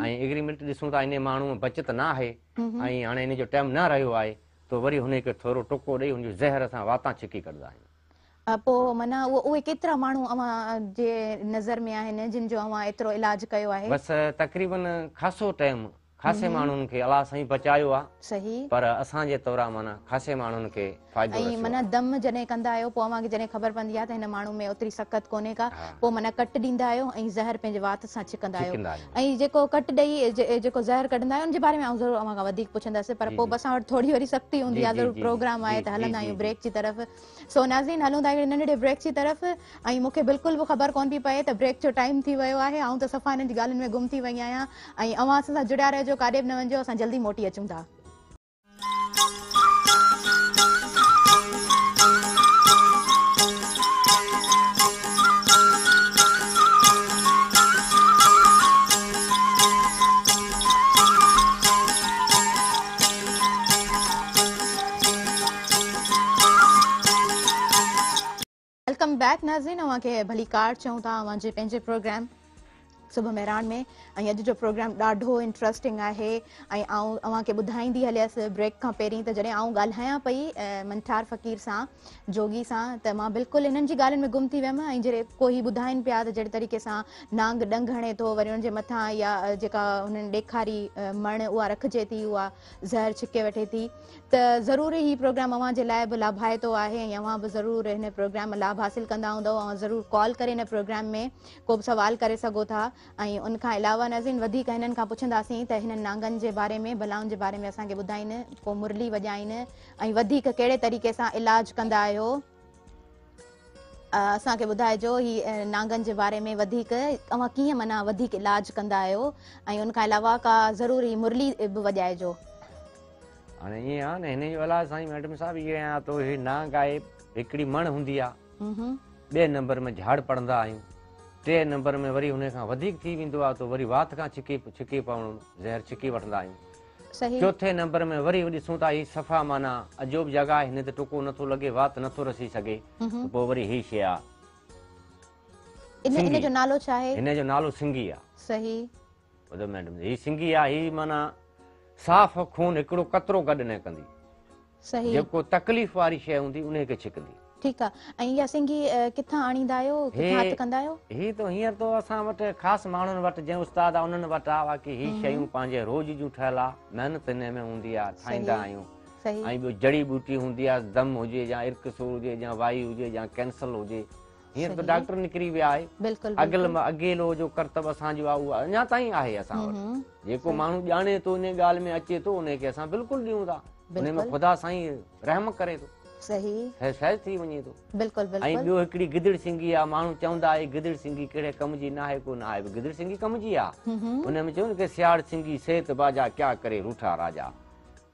ऐं एग्रीमेंट ॾिसूं था इन माण्हू बचत न आहे ऐं हाणे इन जो टाइम न रहियो आहे, तो वरी हुनखे थोरो टुको ॾेई हुनजो ज़हर असां वातां छिकी कढंदा आहियूं। पोइ माना उहे केतिरा माण्हू अव्हां जे नज़र में आहिनि जिन जो अव्हां एतिरो इलाज कयो आहे? बसि तक़रीबन ख़ासो टाइम ख़ासे माण्हुनि खे अलाह साईं बचायो आहे। सही पर असांजे तौरु माना ख़ासे माण्हुनि खे फ़ाइदो ऐं माना दम जॾहिं कंदा आहियो पोइ अव्हांखे जॾहिं ख़बर पवंदी आहे त हिन माण्हू में ओतिरी सख़्त कोन्हे का, पोइ माना कट ॾींदा आहियो ऐं ज़हर पंहिंजे वात सां छिकंदा आहियो। ऐं जेको कट ॾेई जेको ज़हर कढंदा आहियो उनजे बारे में ज़रूरु अव्हां खां वधीक पुछंदासीं, पर पोइ असां वटि थोरी वरी सख़्ती हूंदी आहे, ज़रूरु प्रोग्राम आहे त हलंदा आहियूं ब्रेक जी तरफ़। सो नाज़रीन हलूं था हिकिड़े नंढड़े ब्रेक जी तरफ़। ऐं मूंखे बिल्कुलु बि ख़बर कोन पई पए त ब्रेक जो टाइम थी वियो आहे, ऐं त सफ़ा हिननि जी ॻाल्हियुनि में गुम थी वई आहियां। ऐं अव्हां असां सां जुड़िया रहिजो, काॾे बि न वञिजो, असां जल्दी मोटी अचूं था। वेलकम बैक नाज़रीन, अव्हां खे भली कार चऊं था अव्हां जे पंहिंजे प्रोग्राम सुबुह मेहरान में। ऐं अॼु जो प्रोग्राम ॾाढो इंट्रस्टिंग आहे ऐं आउं अव्हां खे ॿुधाईंदी हलियसि ब्रेक खां पहिरीं त जॾहिं आउं ॻाल्हायां पई मंठार फ़क़ीर सां, जोगी सां, त मां बिल्कुलु हिननि जी ॻाल्हियुनि में गुम थी वियमि। ऐं जॾहिं कोई ॿुधाइनि पिया त जहिड़े तरीक़े सां नांग ॾंग हणे थो, वरी हुनजे मथां या जेका हुननि ॾेखारी मण उहा रखिजे थी, उहा ज़हर छिके वठे थी, त ज़रूरु ही प्रोग्राम अव्हां जे लाइ बि लाभाइतो आहे ऐं अव्हां बि ज़रूरु हिन प्रोग्राम में लाभ हासिल कंदा हूंदव। ऐं ज़रूरु कॉल करे हिन प्रोग्राम में को बि सवाल करे सघो था। ऐं उनखां अलावा नाज़रीन वधीक हिननि खां पुछंदासीं त हिननि नांगनि जे बारे में, बलाउनि जे बारे में असांखे ॿुधाइनि, पोइ मुरली वॼाइनि ऐं वधीक कहिड़े तरीक़े सां इलाज कंदा आहियो असांखे ॿुधाइजो। ही नांगनि जे बारे में वधीक अव्हां कीअं माना वधीक इलाज कंदा आहियो ऐं उनखां अलावा का ज़रूरु ही मुरली बि वॼाइजो। हाणे ईअं आहे न, हिन जो इलाज साईं मैडम साहब ईअं आहे, तो ही नांग आहे, हिकिड़ी मण हूंदी आहे, ॿिए नंबर में झाड़ पढ़ंदा आहियूं, टे नंबर में वरी हुन खां वधीक थी वेंदो आहे तो वरी वात खां छिकी पवणो, ज़हर छिकी वठंदा आहियूं। सही चौथे नंबर में वरी ॾिसूं था ही सफ़ा माना अजोब जॻह आहे, हिन ते टुको नथो लॻे, वात नथो रसी सघे, पोइ वरी ही शइ आहे। इन जो नालो छा आहे? हिन जो नालो सिंगी आहे। सही ॿुधो मैडम, ही सिंगी आहे, ही माना साफ़ खून हिकिड़ो कतरो गॾु न कंदी। सही जेको तकलीफ़ वारी शइ हूंदी उनखे छिकंदी। ठीकु आहे। ऐं इहा सिंगी किथां आणींदा आहियो, किथां हथ कंदा आहियो? ही तो हींअर तो असां वटि ख़ासि माण्हुनि वटि जंहिं उस्ताद आहे उन्हनि वटि आहे की ही शयूं पंहिंजे रोज़ जूं ठहियल आहे, महिनत हिन में हूंदी आहे, ठाहींदा आहियूं। ऐं ॿियो जड़ी बूटी हूंदी आहे, दम हुजे या इर्कसूर हुजे या वायु हुजे या कैंसर हुजे। हींअर त डॉक्टर निकिरी विया आहे, अॻेलो जो करतब असांजो आहे उहो अञा ताईं आहे असां वटि। जेको माण्हू ॼाणे थो इन ॻाल्हि में अचे थो उनखे असां बिल्कुलु ॾियूं था, उन में ख़ुदा साईं रहम करे थो, सही फैज़ थी वञे थो। बिल्कुलु बिल्कुलु। ऐं ॿियो हिकिड़ी गिदड़ सिंगी आहे, माण्हू चवंदा आहे गिदड़ सिंगी कहिड़े कम जी न आहे, को न आहे, गिदड़ सिंगी कम जी आहे। हुन में चवनि की सियाड़ सिंगी सेत बाजा क्या करे रूठा राजा,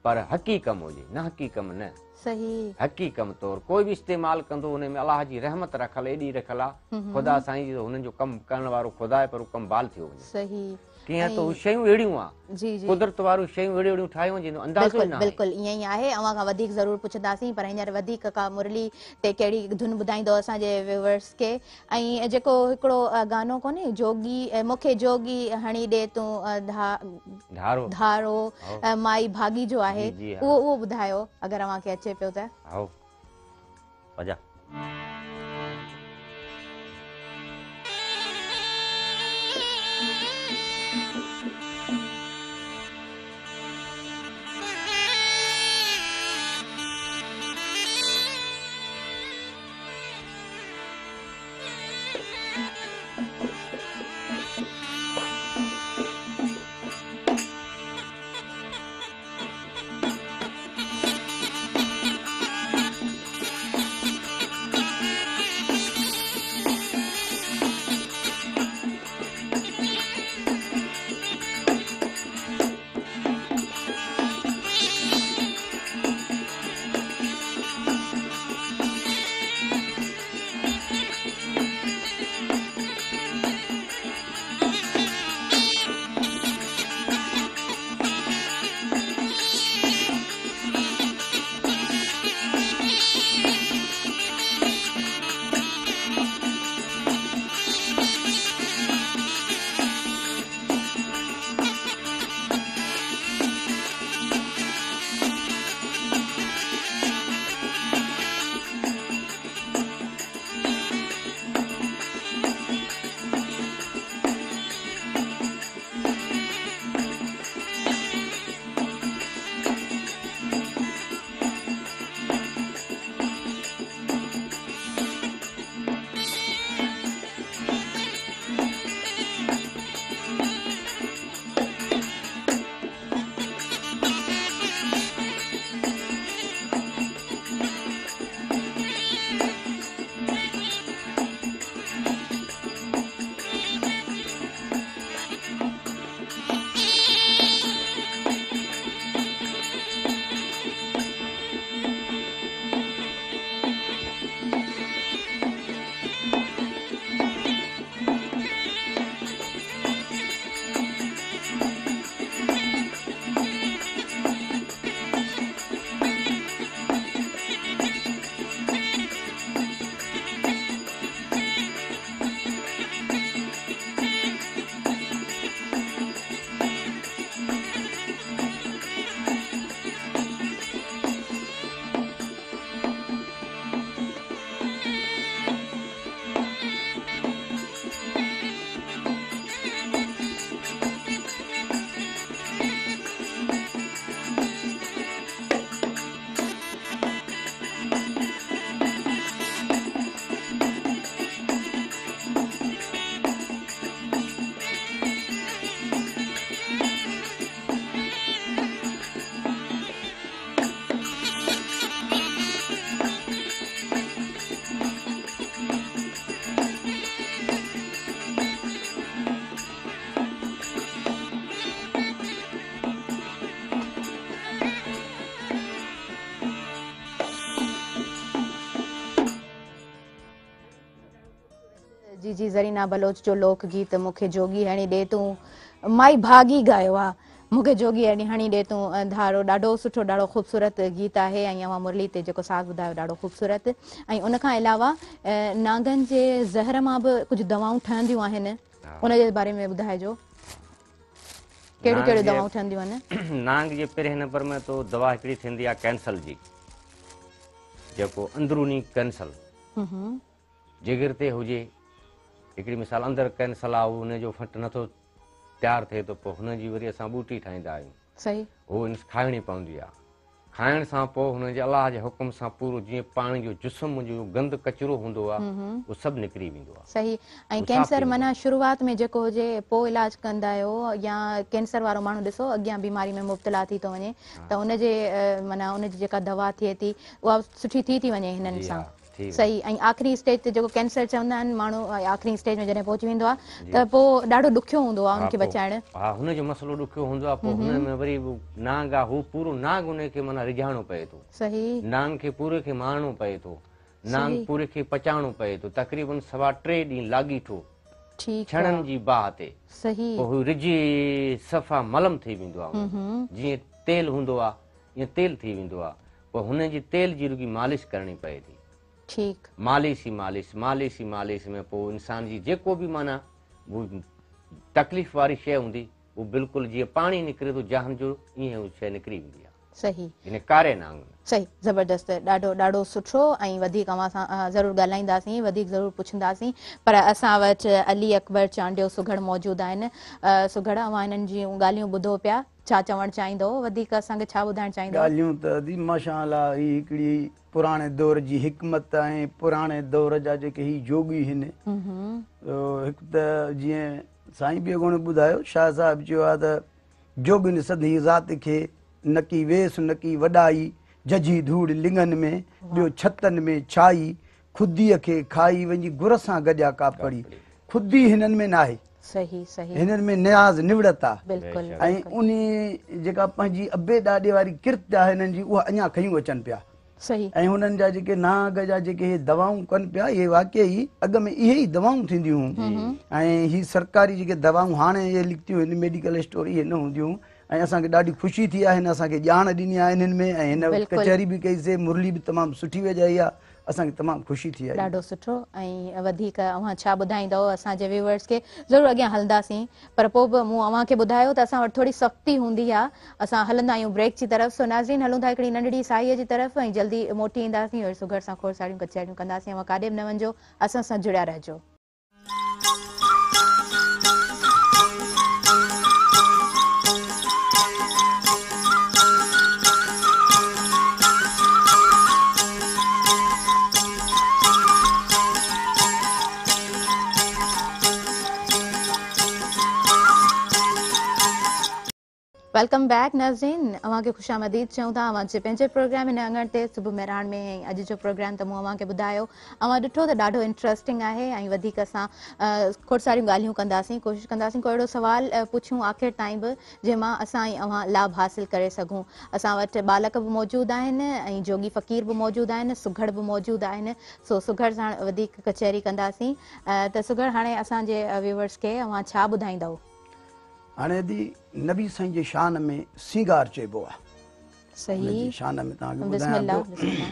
पर हक़ी कम हुजे, न हक़ी कम न। सही हक़ी कम तौरु कोई बि इस्तेमालु कंदो हुन में अलाह जी रहमत रखल एॾी रखल आहे, ख़ुदा साईं जो हुननि जो कमु करण वारो ख़ुदा आहे, पर उहो कमु बाल थियो वञे। सही कीअं तो शयूं अहिड़ियूं आहे, जी जी कुदरत वारियूं शयूं अहिड़ियूं अहिड़ियूं ठाहियूं जिन अंदाज़ो न आहे। बिल्कुलु ईअं ई आहे। अव्हां खां वधीक ज़रूरु पुछंदासीं, पर हींअर वधीक का मुरली ते कहिड़ी धुन ॿुधाईंदो असांजे व्यूअर्स खे। ऐं जेको हिकिड़ो गानो कोन्हे, जोगी मूंखे जोगी हणी ॾे तूं धारो माई भागी जो आहे, उहो ॿुधायो अगरि अव्हांखे अचे पियो त। जी ज़रीना बलोच जो लोकगीत मूंखे जोगी हणी ॾे तूं माई भागी गायो आहे मूंखे जोगी हणी ॾे तूं धारो ॾाढो सुठो ॾाढो ख़ूबसूरत गीत आहे ऐं अवां मुरली ते जेको साज़ ॿुधायो ॾाढो ख़ूबसूरत ऐं उन खां अलावा नांगनि जे ज़हर मां बि कुझु दवाऊं ठहंदियूं आहिनि उन जे बारे में ॿुधाइजो कहिड़ियूं कहिड़ियूं दवाऊं ठहंदियूं आहिनि। नांग जे पहिरें नंबर में तो दवा हिकिड़ी थींदी आहे कैंसर जी जेको अंदरूनी कैंसर जिगर ते हुजे हिकिड़ी मिसाल अंदरि कैंसर आहे हुनजो फट नथो तयारु थिए थो पोइ हुनजी वरी असां ॿूटी ठाहींदा आहियूं सही उहो खाइणी पवंदी आहे खाइण सां पोइ हुनजे अलाह जे हुकुम सां पूरो जीअं पाणी जो जिस्म जो गंद कचिरो हूंदो आहे उहो सभु निकिरी वेंदो आहे। सही ऐं कैंसर माना शुरूआत में जेको हुजे पोइ इलाज कंदा आहियो या कैंसर वारो माण्हू ॾिसो अॻियां बीमारी में मुब्तला थी थो वञे त उनजे माना उनजी जेका दवा थिए थी उहा सुठी थी वञे हिननि सां सही ऐं आख़िरी स्टेज ते जेको कैंसर चवंदा आहिनि माण्हू आख़िरी स्टेज में जॾहिं पहुची वेंदो आहे त पोइ ॾाढो ॾुखियो हूंदो आहे उनखे बचाइण। हा हुनजो मसइलो ॾुखियो हूंदो आहे पोइ हुन में वरी नांग आहे हू पूरो नांग उनखे माना रिझाइणो पए थो सही नांग खे पूरे खे मारणो पए थो नांग पूरे खे पचाइणो पए थो तक़रीबन 3.25 ॾींहं लाॻीठो छणनि जी बाह ते सही पोइ हू रिझी सफ़ा मलम थी वेंदो आहे जीअं तेल हूंदो आहे ईअं तेल थी वेंदो आहे पोइ हुनजी तेल जी रुॻी मालिश करणी पए थी ठीक मालिश ही मालिश मालिश ही मालिश में पोइ इंसान जी जेको बि माना वो तकलीफ़ वारी शइ हूंदी वो बिल्कुलु जीअं पाणी निकिरे थो जहान जो ईअं उहा शइ निकिरी वेंदी आहे सही इन कारे नांग सही ज़बरदस्त ॾाढो ॾाढो सुठो ऐं वधीक अवां सां ज़रूरु ॻाल्हाईंदासीं वधीक ज़रूरु पुछंदासीं पर असां वटि अली अकबर चांडियो सुघड़ मौजूदु आहिनि। सुघड़ अवां हिननि जूं ॻाल्हियूं ॿुधो पिया छा चवणु चाहींदो वधीक असांखे छा ॿुधाइणु चाहींदो। ॻाल्हियूं त दी माशाअल्लाह ही हिकिड़ी पुराणे दौर जी हिकमत ऐं पुराणे दौर जा जेके ही जोगी आहिनि हिकु त जीअं साईं बि अॻोणे ॿुधायो शाह साहिब चयो आहे त जोगिन सदी ज़ात खे न की वेस न की वॾाई जजी धूड़ लिंगनि में ॿियो छतनि में छाई खुदीअ खे खाई वञी गुर सां गॾिया का पड़ी खुदी हिननि में न आहे सही सही हिननि में नियाज़ निवड़त आहे बिल्कुलु ऐं उन जेका पंहिंजी अबे ॾाॾे वारी किरत आहे हिननि जी उहा अञा खयूं अचनि पिया सही ऐं हुननि जा जेके नाग जा जेके दवाऊं कनि पिया इहे वाक़ई अॻ में इहे ई दवाऊं थींदियूं हुयूं ऐं ही सरकारी जेके दवाऊं हाणे इहे लिखतियूं आहिनि मेडिकल स्टोर इहे न हूंदियूं ऐं असांखे ॾाढी ख़ुशी थी आहे हिन असांखे ॼाण ॾिनी आहे हिननि में ऐं हिन कचहरी बि कईसीं मुरली बि तमामु सुठी वॼाई आहे असांखे तमामु ख़ुशी थी आहे ॾाढो सुठो ऐं वधीक अव्हां छा ॿुधाईंदव असांजे व्यूअर्स खे ज़रूरु अॻियां हलंदासीं पर पोइ बि मूं अव्हांखे ॿुधायो त असां वटि थोरी सख़्ती हूंदी आहे असां हलंदा आहियूं ब्रेक जी तरफ़ सो नाज़रीन हलूं था हिकिड़ी नंढड़ी साईअ जी तरफ़ ऐं जल्दी मोटी ईंदासीं और सुघड़ सां खोड़ सारियूं कचहरियूं कंदासीं अव्हां काॾे बि न वञिजो असां सां जुड़िया रहिजो। वेलकम बैक नाज़रीन अव्हांखे ख़ुशि आमदीद चऊं था अव्हांजे पंहिंजे प्रोग्राम हिन अंगण ते सुबुह मेहरान में ऐं अॼु जो प्रोग्राम त मूं अव्हांखे ॿुधायो अव्हां ॾिठो त ॾाढो इंट्रस्टिंग आहे ऐं वधीक असां खोड़ सारियूं ॻाल्हियूं कंदासीं कोशिशि कंदासीं को अहिड़ो सुवाल पुछूं आख़िर ताईं बि जंहिंमां असां ऐं अव्हां लाभ हासिल करे सघूं। असां वटि बालक बि मौजूदु आहिनि ऐं जोगी फ़क़ीर बि मौजूदु आहिनि सुघड़ बि मौजूदु आहिनि सो सुघड़ सां वधीक कचहरी कंदासीं त सुघड़ हाणे असांजे व्यूअर्स खे अव्हां छा ॿुधाईंदव। हाणे दी नबी साईं जे शान में सिंगार चइबो आहे सही शान में तव्हांखे बिस्मिल्लाह ॿुधायां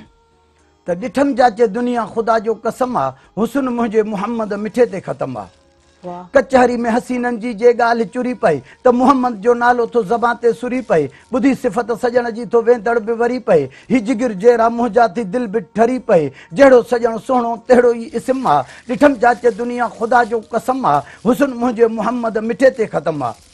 त ॾिठमि जाचे दुनिया ख़ुदा जो कसम आहे हुस्न मुंहिंजे मुहम्मद मिठे ते ख़तम आहे कचहरी में हसीननि जी जे ॻाल्हि चुरी पई त मुहम्मद जो नालो थो ज़बां ते सुरी पई ॿुधी सिफ़त सॼण जी थो वेंदड़ बि वरी पई ही जिगर जहिड़ा मुंहिंजा थी दिलि बि ठरी पई जहिड़ो सॼण सुहिणो तहिड़ो ई इस्म आहे ॾिठमि जाचे दुनिया ख़ुदा जो कसम आहे हुस्न मुंहिंजे मुहम्मद मिठे ते ख़तम आहे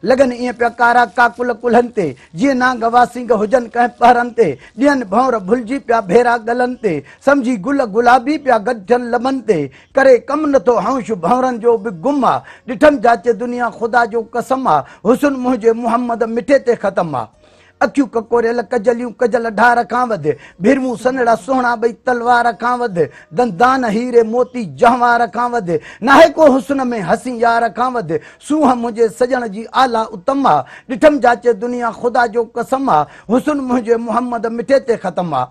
लगन ईअं पिया कारा काकुल कुल्हनि ते जीअं नांग वासिंग हुजनि कंहिं पहरनि ते ॾियनि भंवर भुलिजी पिया भेरा गलनि ते सम्झी गुल गुलाबी पिया गॾनि लमनि ते करे कमु नथो हौश भंवरनि जो बि गुम आहे ॾिठमि जाचे दुनिया ख़ुदा जो कसम आहे हुस्न मुंहिंजे मुहम्मद मिठे ते ख़तम आहे अखियूं ककोरियल कजलियूं कजल ढार खां वधि भिरमूं सनड़ा सुहिणा ॿई तलवार खां वधि दंदान हीरे मोती जहवार खां वधि नाहे को हुस्न में हसी यार खां वधि सूंहं मुंहिंजे सॼण जी आला उत्तम आहे ॾिठमि जाचे दुनिया ख़ुदा जो कसम आहे हुस्न मुंहिंजे मुहम्मद मिठे ते ख़तम आहे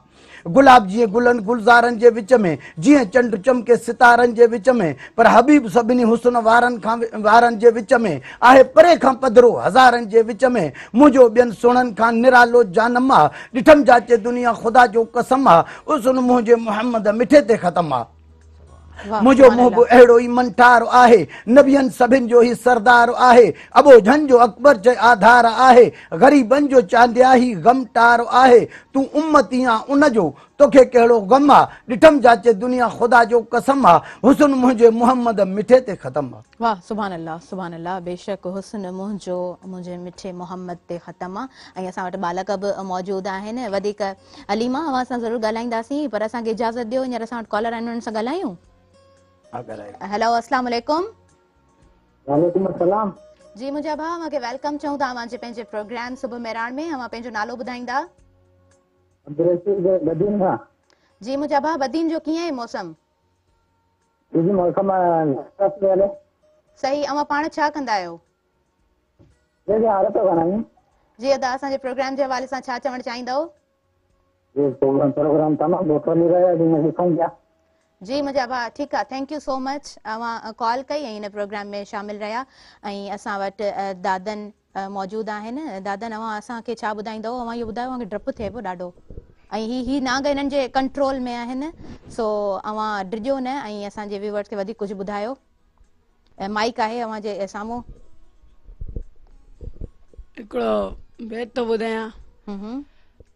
गुलाब जीअं गुलनि गुलज़ारनि जे विच में, जीअं चंड चमके सितारनि जे विच में, पर हबीब सभिनी हुस्न वारनि जे विच में आहे, परे खां पधरो हज़ारनि जे विच में। मुंहिंजो ॿियनि सुणनि खां निरालो जानम आहे, ॾिठमि जाचे दुनिया ख़ुदा जो कसम आहे, उसन मुंहिंजे मुहम्मद मिठे ते ख़तम आहे। मुझो मोहबो अहिड़ो ई मंठार आहे, नबियनि सभिनि जो ही सरदार आहे, अबो झन जो अकबर जे आधार आहे, ग़रीबनि जो चांदियाही गमटार आहे, तूं उम्मती आ उन जो तोखे कहिड़ो गम आहे, ॾिठमि जाचे दुनिया ख़ुदा जो कसम आहे, हुस्न मुंहिंजे मुहम्मद मिठे ते ख़तम आहे। वाह सुभान अल्लाह, बेशक हुस्न मुंहिंजो मुंहिंजे मिठे मोहम्मद ते ख़तम आहे। ऐं असां वटि बालक बि मौजूदु आहिनि। वधीक हलीमा अवां सां ज़रूरु ॻाल्हाईंदासीं, पर असांखे इजाज़त ॾियो, हींअर असां वटि कॉलर आहिनि, उन्हनि सां ॻाल्हायूं। हेलो अस्सलाम वालेकुम। वालेकुम अस्सलाम जी मुंहिंजा भाउ, मूंखे वेलकम चऊं था अवां जे पंहिंजे प्रोग्राम सुबह मेरान में। अवां पंहिंजो नालो ॿुधाईंदा? जी मुंहिंजा भाउ, बदीन जो कीअं आहे मौसम? सही। अवां पाण छा कंदा आहियो? जी अदा, असांजे प्रोग्राम जे हवाले सां छा चवणु चाहींदव? जी मुंहिंजा भाउ ठीकु आहे, थैंक यू सो मच। अवां कॉल कई ऐं हिन प्रोग्राम में शामिल रहिया। ऐं असां वटि दादन मौजूदु आहिनि। दादन, अवां असांखे छा ॿुधाईंदव? अवां इहो ॿुधायो, मूंखे डपु थिए पियो ॾाढो, ऐं ही नांग हिननि जे कंट्रोल में आहिनि, सो अवां डिॼो न ऐं असांजे व्यूअर्स खे वधीक कुझु ॿुधायो। माइक आहे अवां जे साम्हूं। हिकिड़ो बैत थो ॿुधायां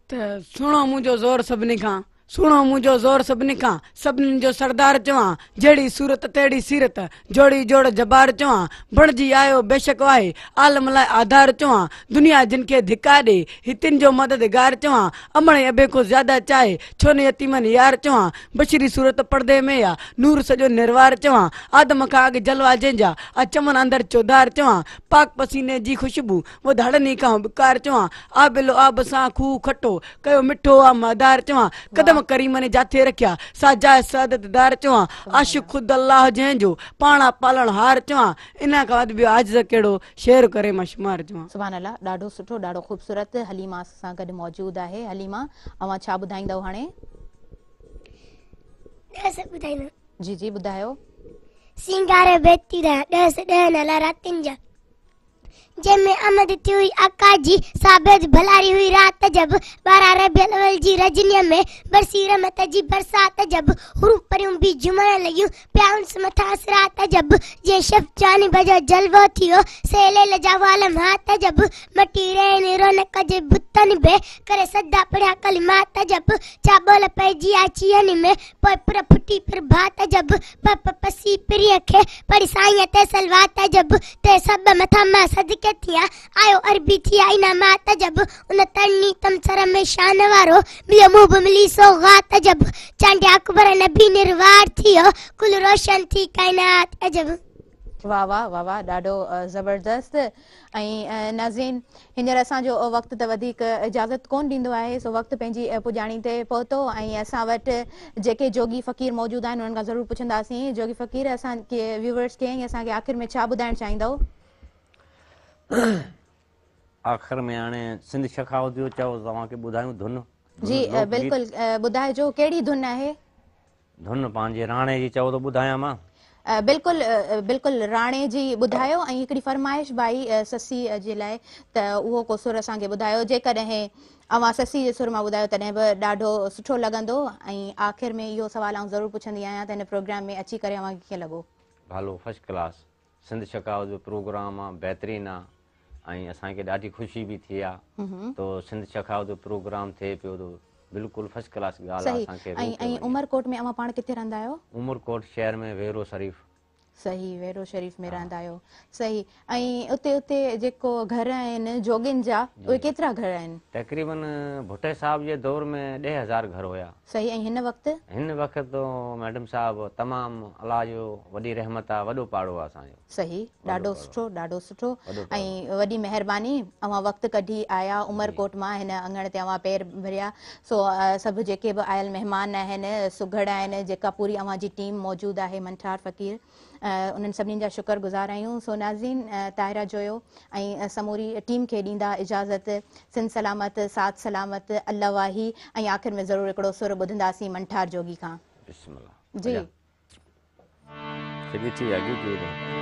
त सुणो मुंहिंजो ज़ोर सभिनी खां, सुणो मुंहिंजो ज़ोर सभिनी खां, सभिनीनि जो सरदार चवां, जहिड़ी सूरत तहिड़ी सीरत, जोड़ी जोड़ जबार चवां, बणिजी आयो बेशक आहे, आलम लाइ आधार चवां, दुनिया जिन खे धिका ॾे, हितिन जो मददगार चवां, अमणे अबे को ज़्यादा चाहे, छो न यतीमनि यार चवां, बशरी सूरत पर्दे में या नूर सॼो निर्वार चवां, आदम खां अॻु जलवा जंहिंजा, आ चमन अंदरि चौधार चवां, पाक पसीने जी ख़ुशबू वो धड़नी खां बिकार चवां, आबिलो आब सां खूह खटो कयो मिठो आ मदार चवां, कदम करीम ने जाथे रखिया साजाए सादतदार चवां, आशिक खुद अल्लाह जंहिंजो पाणा पालण हार चवां, इन खां वधि ॿियो आजिज़ कहिड़ो शेर करे मशमार चवां। सुभान अल्लाह, ॾाढो सुठो, ॾाढो ख़ूबसूरत। हलीमा सां गॾु मौजूदु आहे। हलीमा, अवां छा ॿुधाईंदव हाणे? जी जी ॿुधायो। सिंगारे बेती दा 10 नाला रातिन जा, जंहिंमें आमद थी हुई आका जी साबित भलारी हुई रात जब, 12 रबियुल अव्वल जी रजनीअ में बरसी रहमत जी बरसात जब, हुरूं परियूं भी जुमण लॻियूं प्याउन मथा असरात जब, जे शफ जानी बजा जलवो थियो सेले लजा वालम हाथ जब, मटी रहन रौनक जे बुतन बे करे सदा पढ़िया कलिमात जब, चाबोल पैजी आचियन में पोइ पुर फुटी पर भात जब, पप पसी प्रिय खे पढ़ी साईं ते सलवात जब, ते सब मथा मा सदके थिया आयो अरबी थिया इनामात जब, उन तरनी तमसर में शान वारो बियो मुंह मिली सौगात जब, चांडे अकबर नबी निर्वार थियो कुल रोशन थी कायनात अजब। वाह वाह वाह वाह, ॾाढो ज़बरदस्त। ऐं नाज़रीन, हींअर असांजो वक़्तु त वधीक इजाज़त कोन ॾींदो आहे, सो वक़्तु पंहिंजी पुॼाणी ते पहुतो। ऐं असां वटि जेके जोगी फ़क़ीर मौजूदु आहिनि उन्हनि खां ज़रूरु पुछंदासीं। जोगी फ़क़ीर, असांखे व्यूवर्स खे ऐं असांखे आख़िर में छा ॿुधाइणु चाहींदव? आख़िर में हाणे सिंध शखावत जो चओ तव्हांखे ॿुधायूं धुन? जी बिल्कुलु ॿुधाइजो, कहिड़ी धुन आहे? धुन पंहिंजे राणे जी चओ त ॿुधायां मां। बिल्कुलु राणे जी ॿुधायो। ऐं हिकिड़ी फरमाइश भाई ससी जे लाइ, त उहो को सुर असांखे ॿुधायो। जेकॾहिं अवां ससी जे सुर मां ॿुधायो तॾहिं बि ॾाढो सुठो लॻंदो। ऐं आख़िर में इहो सवाल आउं ज़रूरु पुछंदी आहियां त हिन प्रोग्राम में अची करे अव्हांखे कीअं लॻो? भलो, फर्स्ट क्लास। सिंध शखावत जो प्रोग्राम आहे, बहितरीनु आहे, ऐं असांखे ॾाढी ख़ुशी बि थी आहे तो सिंध शखावत जो प्रोग्राम थिए पियो तो बिल्कुलु फर्स्ट क्लास ॻाल्हि आहे असांखे। ऐं उमरकोट में अवां पाण किथे रहंदा आहियो? उमरकोट शहर में वेरो शरीफ़। सही, वेरो शरीफ़ में रहंदा आहियो। सही। ऐं उते जेको घर आहिनि जोगिन जा, उहे केतिरा घर आहिनि? तक़रीबन भुट्टे साहब जे दौर में 10,000 घर हुया। सही। ऐं हिन वक़्तु तो मैडम साहब तमामु अलाह जो वॾी रहमत आहे, वॾो पाड़ो आहे असांजो। सही, ॾाढो सुठो, ॾाढो सुठो। ऐं वॾी महिरबानी, अवां वक़्तु कढी आया उमरकोट मां, हिन अंगण ते अवां पैर भरिया। सो सभु जेके बि आयल महिमान आहिनि, सुघड़ आहिनि, जेका पूरी अवां जी टीम मौजूदु आहे, मंठार फ़क़ीर उन्हनि सभिनीनि जा शुक्रगुज़ार आहियूं। सो नाज़रीन, ताहिरा जोयो ऐं समूरी टीम खे ॾींदा इजाज़त। सिंध सलामत, साथ सलामत, अल्लाह वाही। ऐं आख़िर में ज़रूरु हिकिड़ो सुर ॿुधंदासीं मंठार जोगी खां। बिस्मिल्लाह जी से भी थी आगे की